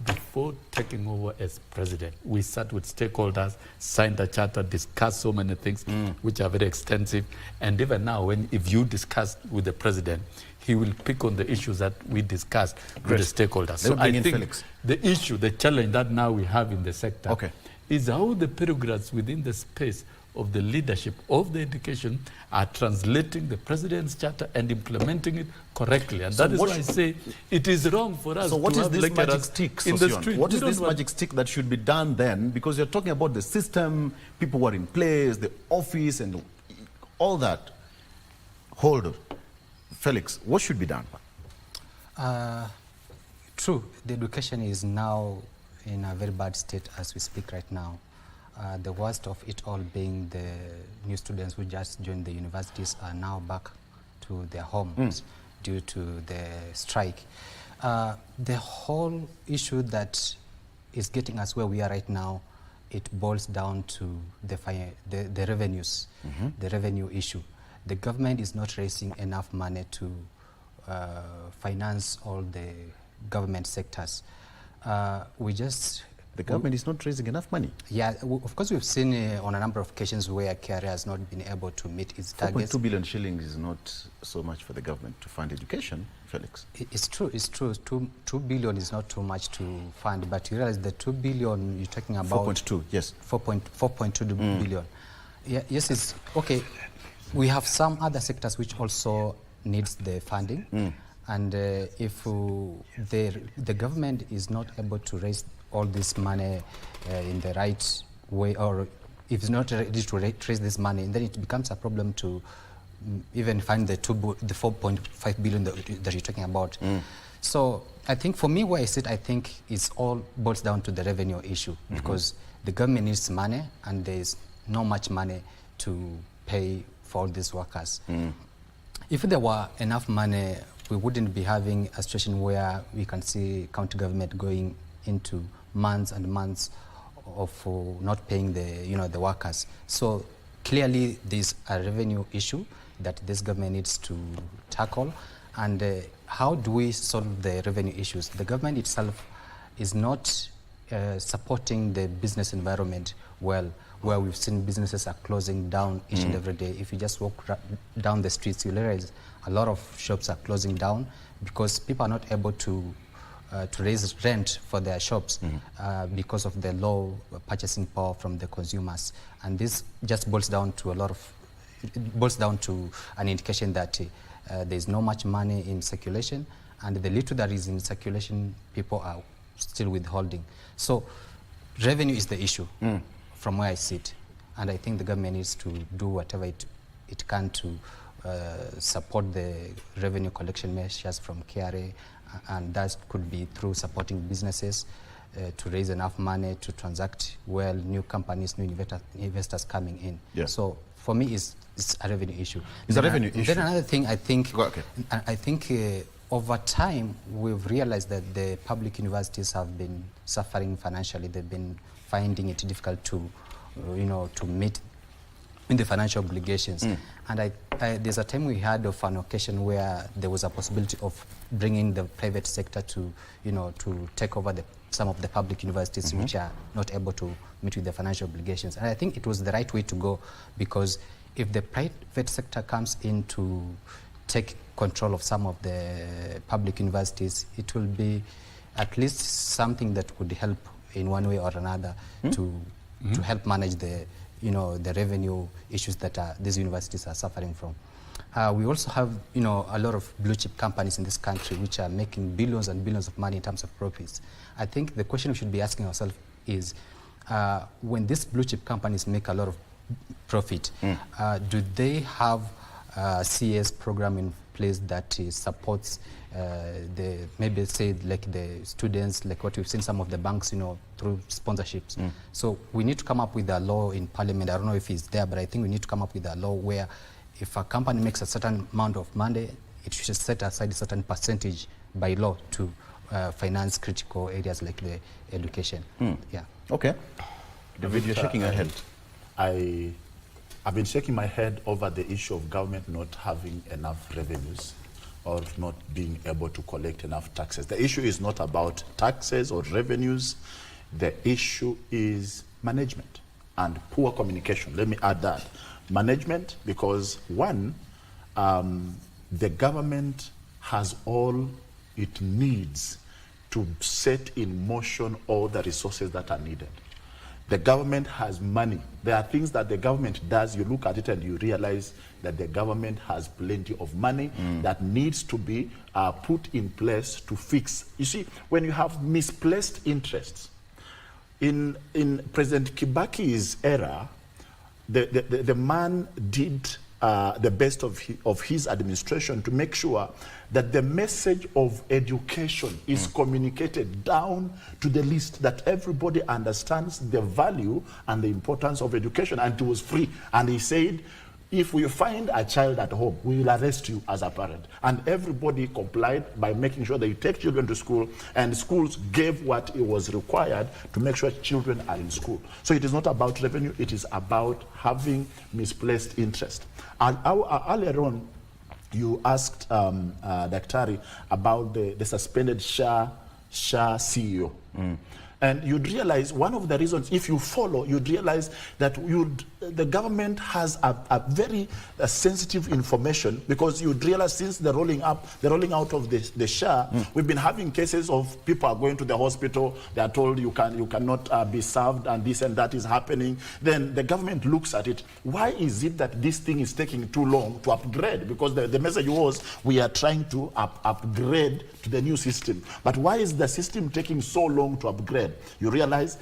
B: before taking over as president, we sat with stakeholders, signed a charter, discussed so many things, which are very extensive. And even now, if you discuss with the president, he will pick on the issues that we discussed with the stakeholders. So I think Felix, the issue, the challenge that now we have in the sector is how the bureaucrats within the space of the leadership of the education are translating the president's charter and implementing it correctly. And so that is why I say it is wrong for us
A: to have lecturers
B: magic stick
A: in the street. What is this magic stick that should be done then? Because you're talking about the system, people who are in place, the office and all that. Hold on. Felix, what should be done?
E: True, the education is now in a very bad state as we speak right now. The worst of it all being the new students who just joined the universities are now back to their homes due to the strike. The whole issue that is getting us where we are right now, it boils down to the revenues, the revenue issue. The government is not raising enough money to finance all the government sectors.
A: The government is not raising enough money.
E: Yeah, of course we've seen on a number of occasions where KRA has not been able to meet its targets.
A: 4.2 billion shillings is not so much for the government to fund education, Felix.
E: It's true, it's true. 2 billion is not too much to fund, but you realize the 2 billion you're talking about...
A: 4.2, yes.
E: 4.2 billion. Yeah, yes, it's okay. We have some other sectors which also needs the funding. And if the government is not able to raise all this money in the right way, or if it's not ready to raise this money, then it becomes a problem to even find the 4.5 billion that you're talking about. So I think for me, where I sit, I think it's all boils down to the revenue issue, because the government needs money and there's not much money to pay for all these workers. If there were enough money, we wouldn't be having a situation where we can see county government going into months and months of not paying the workers. So clearly there's a revenue issue that this government needs to tackle. And how do we solve the revenue issues? The government itself is not supporting the business environment well, where we've seen businesses are closing down each and every day. If you just walk down the streets, you realize a lot of shops are closing down because people are not able to raise rent for their shops because of the low purchasing power from the consumers. And this just boils down to an indication that there's not much money in circulation, and the little that is in circulation, people are still withholding. So revenue is the issue from where I sit, and I think the government needs to do whatever it can to support the revenue collection measures from KRA, and that could be through supporting businesses to raise enough money to transact well, new companies, new investors coming in.
A: Yeah.
E: So for me, it's a revenue issue.
A: It's a revenue issue.
E: Then another thing, I think,
A: okay.
E: Over time, we've realized that the public universities have been suffering financially. They've been finding it difficult to, to meet in the financial obligations. And there's a time we had of an occasion where there was a possibility of bringing the private sector to, to take over some of the public universities which are not able to meet with the financial obligations. And I think it was the right way to go, because if the private sector comes in to take control of some of the public universities, it will be at least something that would help in one way or another to help manage the the revenue issues that these universities are suffering from. We also have a lot of blue chip companies in this country which are making billions and billions of money in terms of profits. I think the question we should be asking ourselves is, when these blue chip companies make a lot of profit, do they have a CS program in place that supports maybe say like the students, like what we've seen some of the banks, through sponsorships. So we need to come up with a law in Parliament. I don't know if it's there, but I think we need to come up with a law where if a company makes a certain amount of money, it should set aside a certain percentage by law to finance critical areas like the education. Yeah.
A: Okay. David, you're shaking your head.
C: I've been shaking my head over the issue of government not having enough revenues or not being able to collect enough taxes. The issue is not about taxes or revenues. The issue is management and poor communication. Let me add that. Management, because one, the government has all it needs to set in motion all the resources that are needed. The government has money. There are things that the government does. You look at it and you realize that the government has plenty of money that needs to be put in place to fix. You see, when you have misplaced interests, in President Kibaki's era, the man did the best of his administration to make sure that the message of education is communicated down to the least, that everybody understands the value and the importance of education, and it was free. And he said, if we find a child at home, we will arrest you as a parent. And everybody complied by making sure that you take children to school, and schools gave what it was required to make sure children are in school. So it is not about revenue, it is about having misplaced interest. And earlier on, you asked Daktari about the suspended SHA CEO. And you'd realize one of the reasons, if you follow, you'd realize that the government has a very sensitive information, because you'd realize since the rolling out of the SHA, we've been having cases of people are going to the hospital, they are told you cannot be served, and this and that is happening. Then the government looks at it. Why is it that this thing is taking too long to upgrade? Because the message was, we are trying to upgrade to the new system. But why is the system taking so long to upgrade? you realize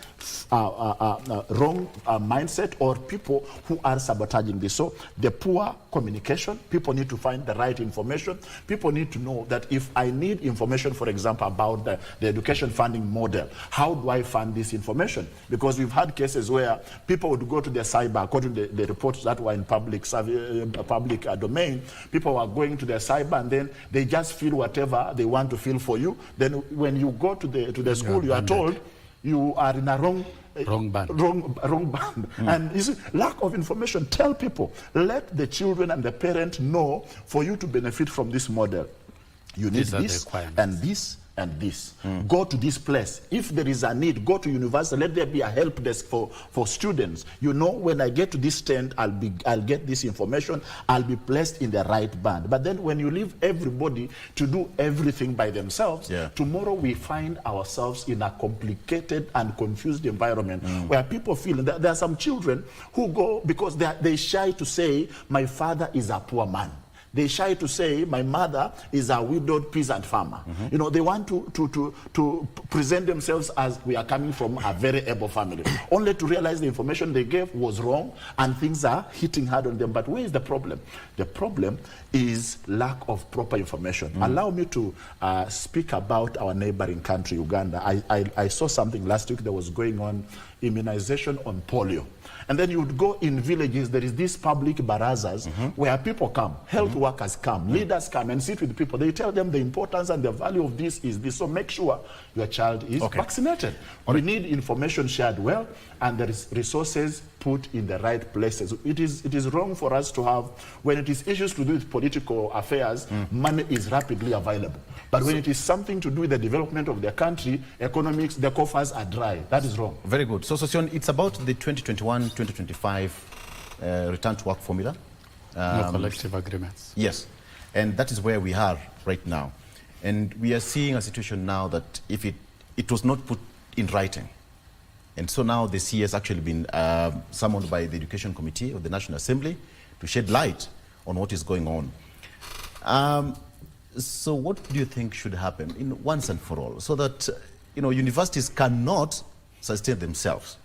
C: wrong mindset or people who are sabotaging this. So the poor communication, people need to find the right information. People need to know that if I need information, for example, about the education funding model, how do I fund this information? Because we've had cases where people would go to their cyber, according to the reports that were in public domain, people were going to their cyber and then they just feel whatever they want to feel for you. Then when you go to the school, you are told you are in a wrong band. And you see, lack of information. Tell people, let the children and the parent know, for you to benefit from this model, you need this and this and this. Go to this place. If there is a need, go to university. Let there be a help desk for students. You know, when I get to this tent, I'll get this information. I'll be placed in the right band. But then when you leave everybody to do everything by themselves, tomorrow we find ourselves in a complicated and confused environment where people feel that there are some children who go because they're shy to say, my father is a poor man. They shy to say, my mother is a widowed peasant farmer. You know, they want to present themselves as we are coming from a very able family, only to realize the information they gave was wrong and things are hitting hard on them. But where is the problem? The problem is lack of proper information. Allow me to speak about our neighboring country, Uganda. I saw something last week that was going on, immunization on polio. And then you would go in villages, there is these public barazas where people come, health workers come, leaders come and sit with people. They tell them the importance and the value of this is this. So make sure your child is vaccinated. We need information shared well, and there is resources put in the right places. It is wrong for us to have, when it is issues to do with political affairs, money is rapidly available. But when it is something to do with the development of the country, economics, the coffers are dry. That is wrong.
A: Very good. So, Sosion, it's about the 2021-2025 return to work formula.
B: No collective agreements.
A: Yes. And that is where we are right now. And we are seeing a situation now that if it was not put in writing, and so now the CA has actually been summoned by the Education Committee of the National Assembly to shed light on what is going on. So what do you think should happen in once and for all, so that universities cannot sustain themselves,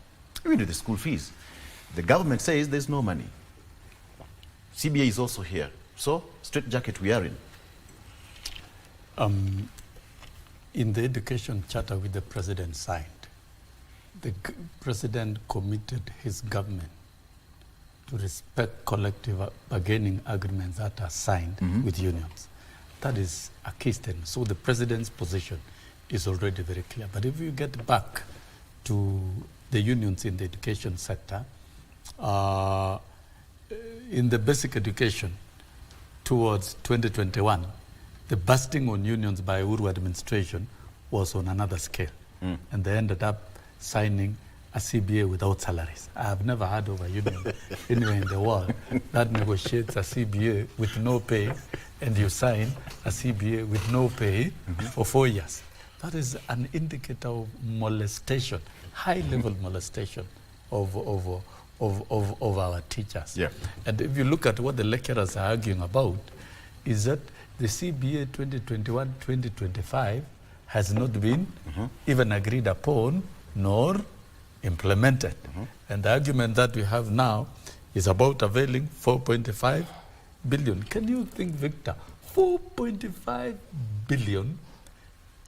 A: even with the school fees? The government says there's no money. CBA is also here. So, straight jacket we are in.
B: In the education charter which the president signed, the president committed his government to respect collective bargaining agreements that are signed with unions. That is a key statement. So the president's position is already very clear. But if you get back to the unions in the education sector, in the basic education towards 2021, the busting on unions by Uhuru administration was on another scale. And they ended up signing a CBA without salaries. I have never heard of a union anywhere in the world that negotiates a CBA with no pay, and you sign a CBA with no pay for 4 years. That is an indicator of molestation, high-level molestation of our teachers.
A: Yeah.
B: And if you look at what the lecturers are arguing about, is that the CBA 2021-2025 has not been even agreed upon nor implemented. And the argument that we have now is about availing 4.5 billion. Can you think, Victor, 4.5 billion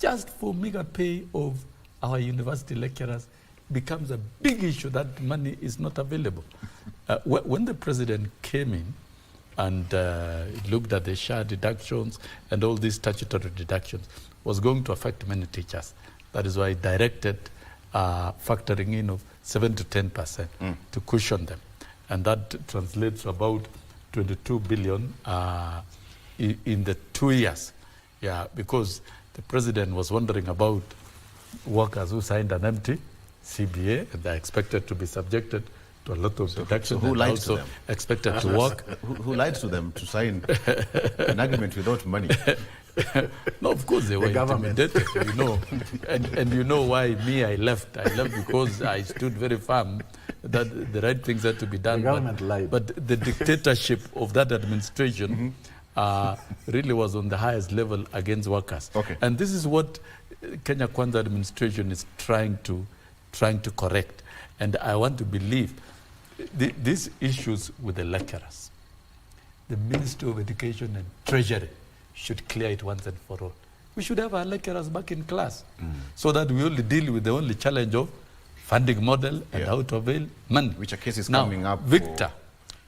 B: just for meager pay of our university lecturers becomes a big issue that money is not available. When the president came in and looked at the share deductions and all these statutory deductions, was going to affect many teachers. That is why he directed factoring in of 7 to 10% to cushion them. And that translates to about 22 billion in the 2 years. Yeah, because the president was wondering about workers who signed an empty CBA, and they're expected to be subjected to a lot of deductions.
A: So who lied
B: also
A: to them?
B: Expected to work.
A: Who lied to them to sign an agreement without money?
B: No, of course they were intimidated, you know. And you know why I left. I left because I stood very firm that the right things had to be done.
C: The government lied.
B: But the dictatorship of that administration really was on the highest level against workers.
A: Okay.
B: And this is what Kenya Kwanza administration is trying to correct. And I want to believe these issues with the lecturers, the Ministry of Education and Treasury should clear it once and for all. We should have our lecturers back in class so that we only deal with the only challenge of funding model and how to avail money.
A: Which a case is
B: now,
A: coming up
B: Victor,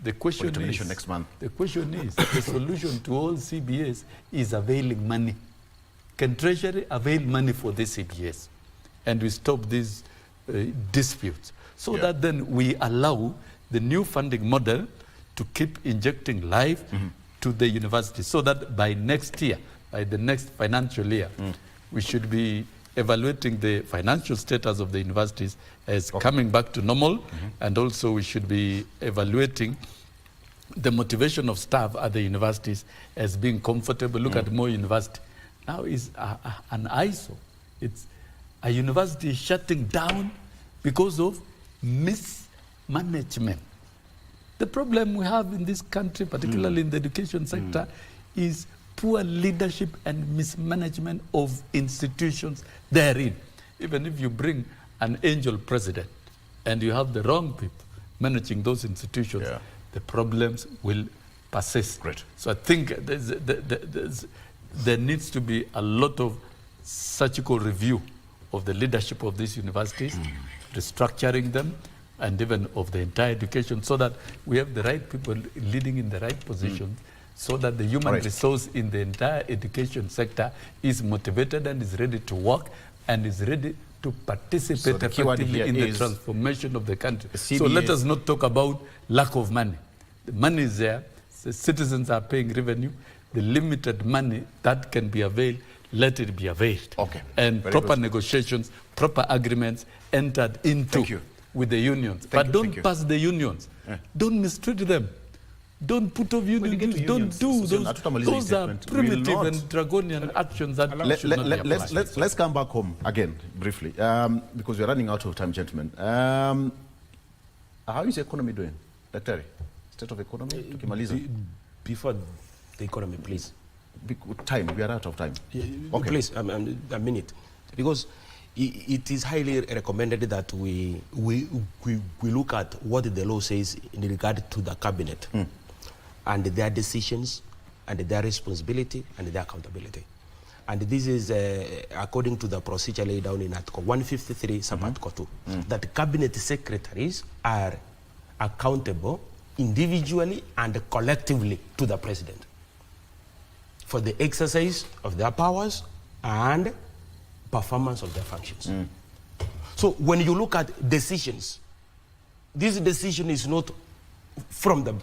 B: the question is,
A: next month.
B: The question is, the solution to all CBAs is availing money. Can Treasury avail money for the CBAs? And we stop these disputes so that then we allow the new funding model to keep injecting life to the university so that by next year, by the next financial year, we should be evaluating the financial status of the universities as coming back to normal, and also we should be evaluating the motivation of staff at the universities as being comfortable. Look at Moi University. Now is an ISO. It's a university shutting down because of mismanagement. The problem we have in this country, particularly in the education sector, is poor leadership and mismanagement of institutions therein. Even if you bring an angel president and you have the wrong people managing those institutions, the problems will persist.
A: Great.
B: So I think there needs to be a lot of surgical review of the leadership of these universities, restructuring them, and even of the entire education, so that we have the right people leading in the right positions, so that the human resource in the entire education sector is motivated and is ready to work and is ready to participate effectively in the transformation of the country. So let us not talk about lack of money. The money is there, the citizens are paying revenue, the limited money that can be availed, let it be availed. And proper negotiations, proper agreements entered into with the unions. But don't pass the unions. Don't mistreat them. Don't put off unions. Don't do those. Those are primitive and draconian actions that should not be applied.
A: Let's come back home again, briefly, because we're running out of time, gentlemen. How is the economy doing? Daktari, state of economy?
D: Before the economy, please.
A: Time, we are out of time.
D: Please, a minute. Because it is highly recommended that we look at what the law says in regard to the cabinet and their decisions and their responsibility and their accountability. And this is according to the procedure laid down in Article 153, Sub-Article 2, that cabinet secretaries are accountable individually and collectively to the president for the exercise of their powers and performance of their functions. So when you look at decisions, this decision is not from the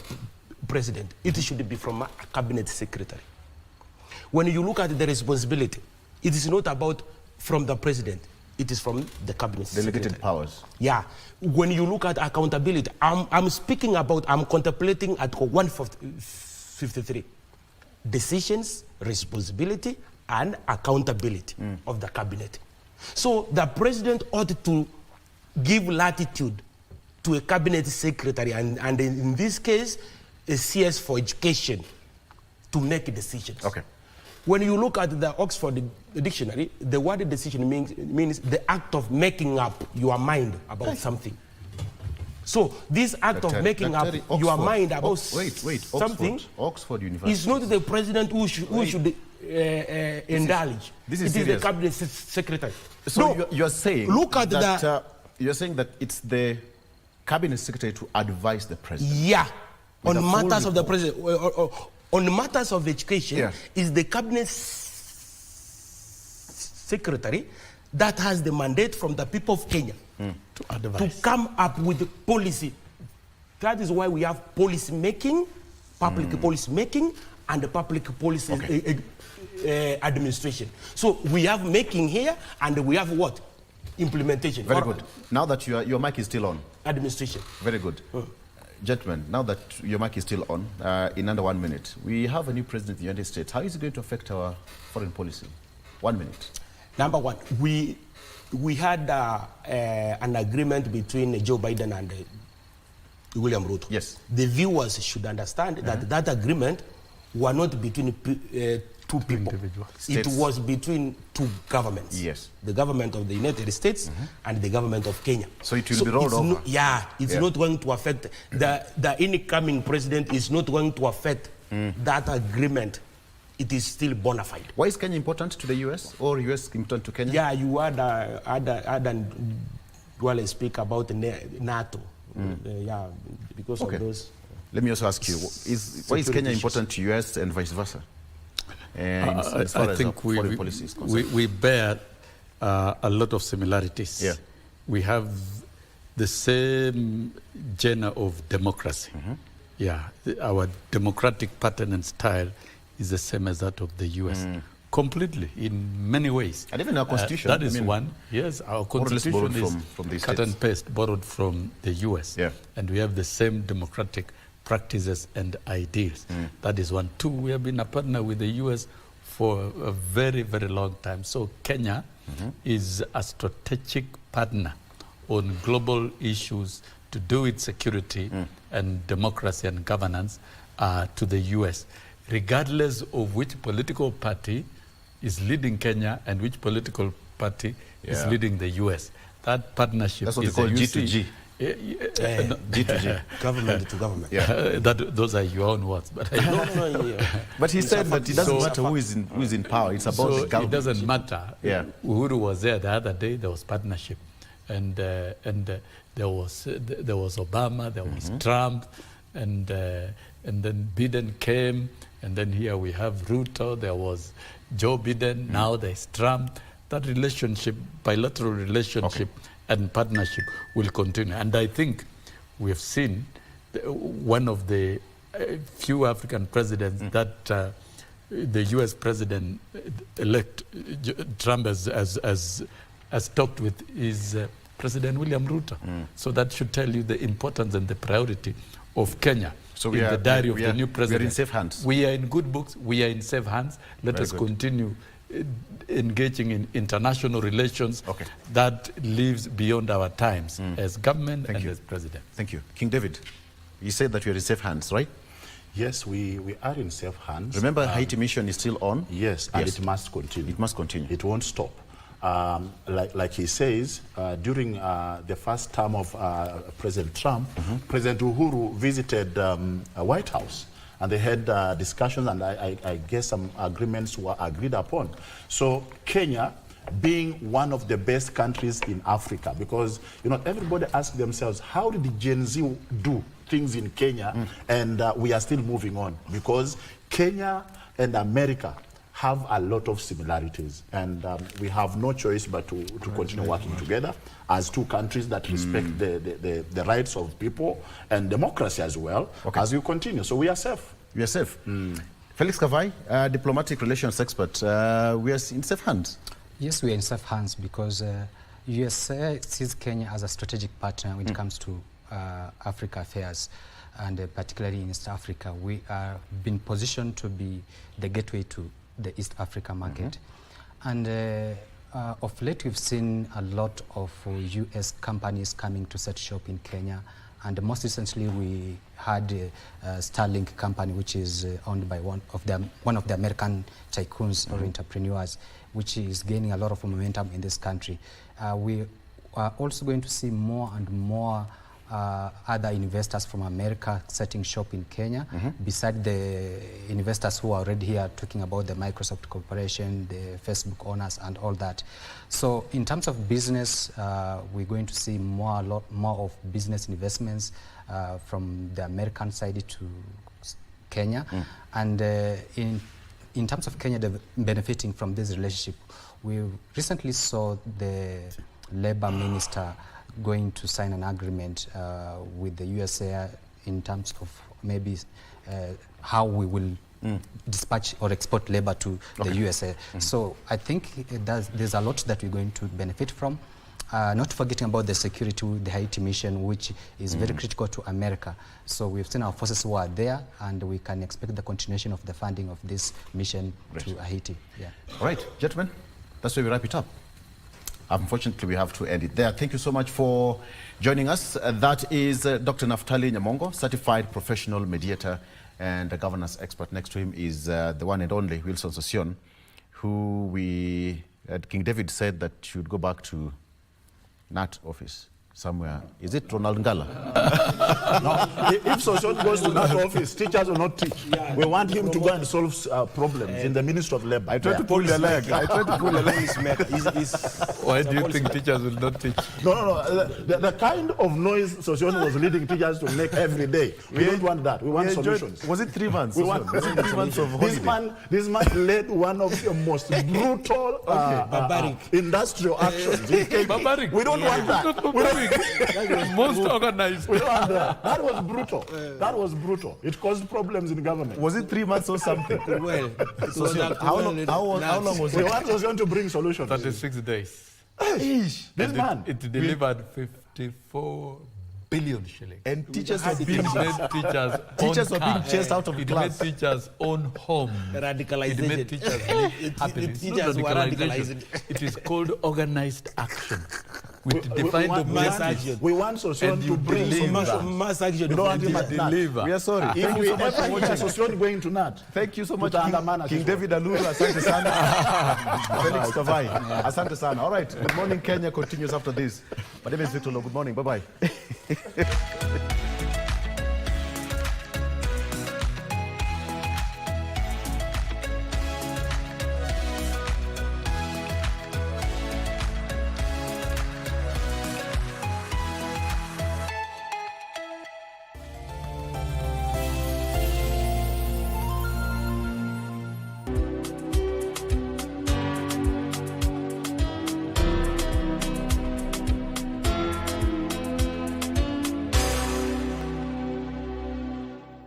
D: president. It should be from a cabinet secretary. When you look at the responsibility, it is not about from the president. It is from the cabinet secretary.
A: Delegated powers.
D: Yeah. When you look at accountability, I'm contemplating Article 153. Decisions, responsibility, and accountability of the cabinet. So the president ought to give latitude to a cabinet secretary, and in this case, a CS for education, to make decisions. When you look at the Oxford Dictionary, the word decision means the act of making up your mind about something. So this act of making up your mind about something
A: Oxford University
D: is not the president who should indulge.
A: This is
D: it is the cabinet secretary.
A: So you're saying
D: look at that.
A: You're saying that it's the cabinet secretary to advise the president.
D: Yeah, on matters of the president. On matters of education, is the cabinet secretary that has the mandate from the people of Kenya to come up with the policy. That is why we have policy making, public policy making, and the public policy administration. So we have making here, and we have what? Implementation.
A: Very good. Now that your mic is still on.
D: Administration.
A: Very good. Gentlemen, now that your mic is still on, in under 1 minute, we have a new president of the United States. How is it going to affect our foreign policy? 1 minute.
D: Number one, we had an agreement between Joe Biden and William Ruto.
A: Yes.
D: The viewers should understand that that agreement were not between two people. It was between two governments.
A: Yes.
D: The government of the United States and the government of Kenya.
A: So it will be rolled over.
D: It's not going to affect, the incoming president is not going to affect that agreement. It is still bona fide.
A: Why is Kenya important to the US or US important to Kenya?
D: Yeah, you had Duale speak about NATO. Yeah, because of those.
A: Let me also ask you, why is Kenya important to US and vice versa? And as far
B: I
A: as
B: think
A: foreign policy is concerned.
B: we bear a lot of similarities.
A: Yeah.
B: We have the same genre of democracy. Yeah, our democratic pattern and style is the same as that of the US. Completely, in many ways.
A: And even our constitution.
B: That is one. Yes, our constitution is
A: from the
B: cut and paste, borrowed from the US.
A: Yeah.
B: And we have the same democratic practices and ideals. That is one. Two, we have been a partner with the US for a very, very long time. So Kenya is a strategic partner on global issues to do with security and democracy and governance to the US, regardless of which political party is leading Kenya and which political party is leading the US. That partnership
A: That's what
B: is
A: they call
B: G2G.
A: G2G.
D: Government to government.
A: Yeah.
B: Those are your own words, but I know.
A: But he said that it doesn't matter who is in power. It's about the government.
B: It doesn't matter.
A: Yeah.
B: Uhuru was there the other day. There was partnership, and there was Obama. There was Trump, and then Biden came, and then here we have Ruto. There was Joe Biden. Now there's Trump. That relationship, bilateral relationship, and partnership will continue. And I think we have seen one of the few African presidents that the U.S. president-elect Trump has talked with is President William Ruto. So that should tell you the importance and the priority of Kenya.
A: So
B: in the diary of the new president.
A: We are in safe hands.
B: We are in good books. We are in safe hands. Let us continue engaging in international relations that lives beyond our times as government and as president.
A: Thank you. King David, you said that we are in safe hands, right?
C: Yes, we are in safe hands.
A: Remember, Haiti mission is still on?
C: Yes, and it must continue.
A: It must continue.
C: It won't stop. Like he says, during the first term of President Trump, President Uhuru visited White House, and they had discussions, and I guess some agreements were agreed upon. So Kenya, being one of the best countries in Africa, because everybody asks themselves, how did the Gen Z do things in Kenya, and we are still moving on? Because Kenya and America have a lot of similarities, and we have no choice but to continue working together as two countries that respect the rights of people and democracy as well, as we continue. So we are safe.
A: We are safe. Felix Kavai, diplomatic relations expert, we are in safe hands.
E: Yes, we are in safe hands because USA sees Kenya as a strategic partner when it comes to Africa affairs, and particularly in East Africa. We are been positioned to be the gateway to the East Africa market. And of late, we've seen a lot of US companies coming to set shop in Kenya. And most recently, we had Starlink company, which is owned by one of the American tycoons or entrepreneurs, which is gaining a lot of momentum in this country. We are also going to see more and more other investors from America setting shop in Kenya, beside the investors who are already here talking about the Microsoft Corporation, the Facebook owners and all that. So in terms of business, we're going to see a lot more of business investments from the American side to Kenya. And in terms of Kenya benefiting from this relationship, we recently saw the Labor Minister going to sign an agreement with the USA in terms of maybe how we will dispatch or export labor to the USA. So I think there's a lot that we're going to benefit from. Not forgetting about the security with the Haiti mission, which is very critical to America. So we've seen our forces who are there, and we can expect the continuation of the funding of this mission to Haiti. Yeah.
A: All right, gentlemen, that's where we wrap it up. Unfortunately, we have to end it there. Thank you so much for joining us. That is Dr. Naftali Nyamongo, Certified Professional Mediator And the governance expert next to him is the one and only Wilson Sossion, who King David said that should go back to NAT office somewhere. Is it Ronald Ngala?
C: No, if Sossion goes to that office, teachers will not teach. Yeah, we want him to go and solve problems in the Ministry of Labor.
A: I tried to pull your leg. I tried to pull your leg.
B: Why do you think teachers will not teach?
C: No. The kind of noise Sossion was leading teachers to make every day. We don't want that. We want solutions.
A: Was it 3 months?
C: We want
A: 3 months of holiday.
C: This man led one of the most brutal
D: barbaric
C: industrial actions.
B: Barbaric.
C: We don't want that.
B: Not barbaric. Most organized.
C: We don't want that. That was brutal. That was brutal. It caused problems in government.
A: Was it 3 months or something?
D: Well,
A: How long was
C: We
A: it?
C: want Sossion to bring solutions.
B: 36 days.
C: This man.
B: It delivered 54 billion shillings.
A: And teachers
B: It made teachers
A: were being chased out of class.
B: It made teachers own home.
D: Radicalization.
B: It made teachers live happily. It's not
D: teachers were
B: radicalization.
D: radicalized.
B: It is called organized action. We define
C: want mass
B: objectives.
C: action. We want Sossion
B: And
C: to
B: you
C: bring
B: deliver.
C: solutions.
D: Mass action.
C: We don't want him
B: You
C: at NAT.
B: deliver.
A: We are sorry.
C: If
A: Thank
C: we
A: you so much
C: ever
A: for
C: hear
A: watching.
C: Sossion going to NAT,
A: Thank you so much,
C: Tutaandamana
A: King
C: sisi.
A: David Aluru. Asante sana. Felix Kavai. Asante sana. All right. Good morning, Kenya continues after this. My name is Victor Lo. Good morning. Bye-bye.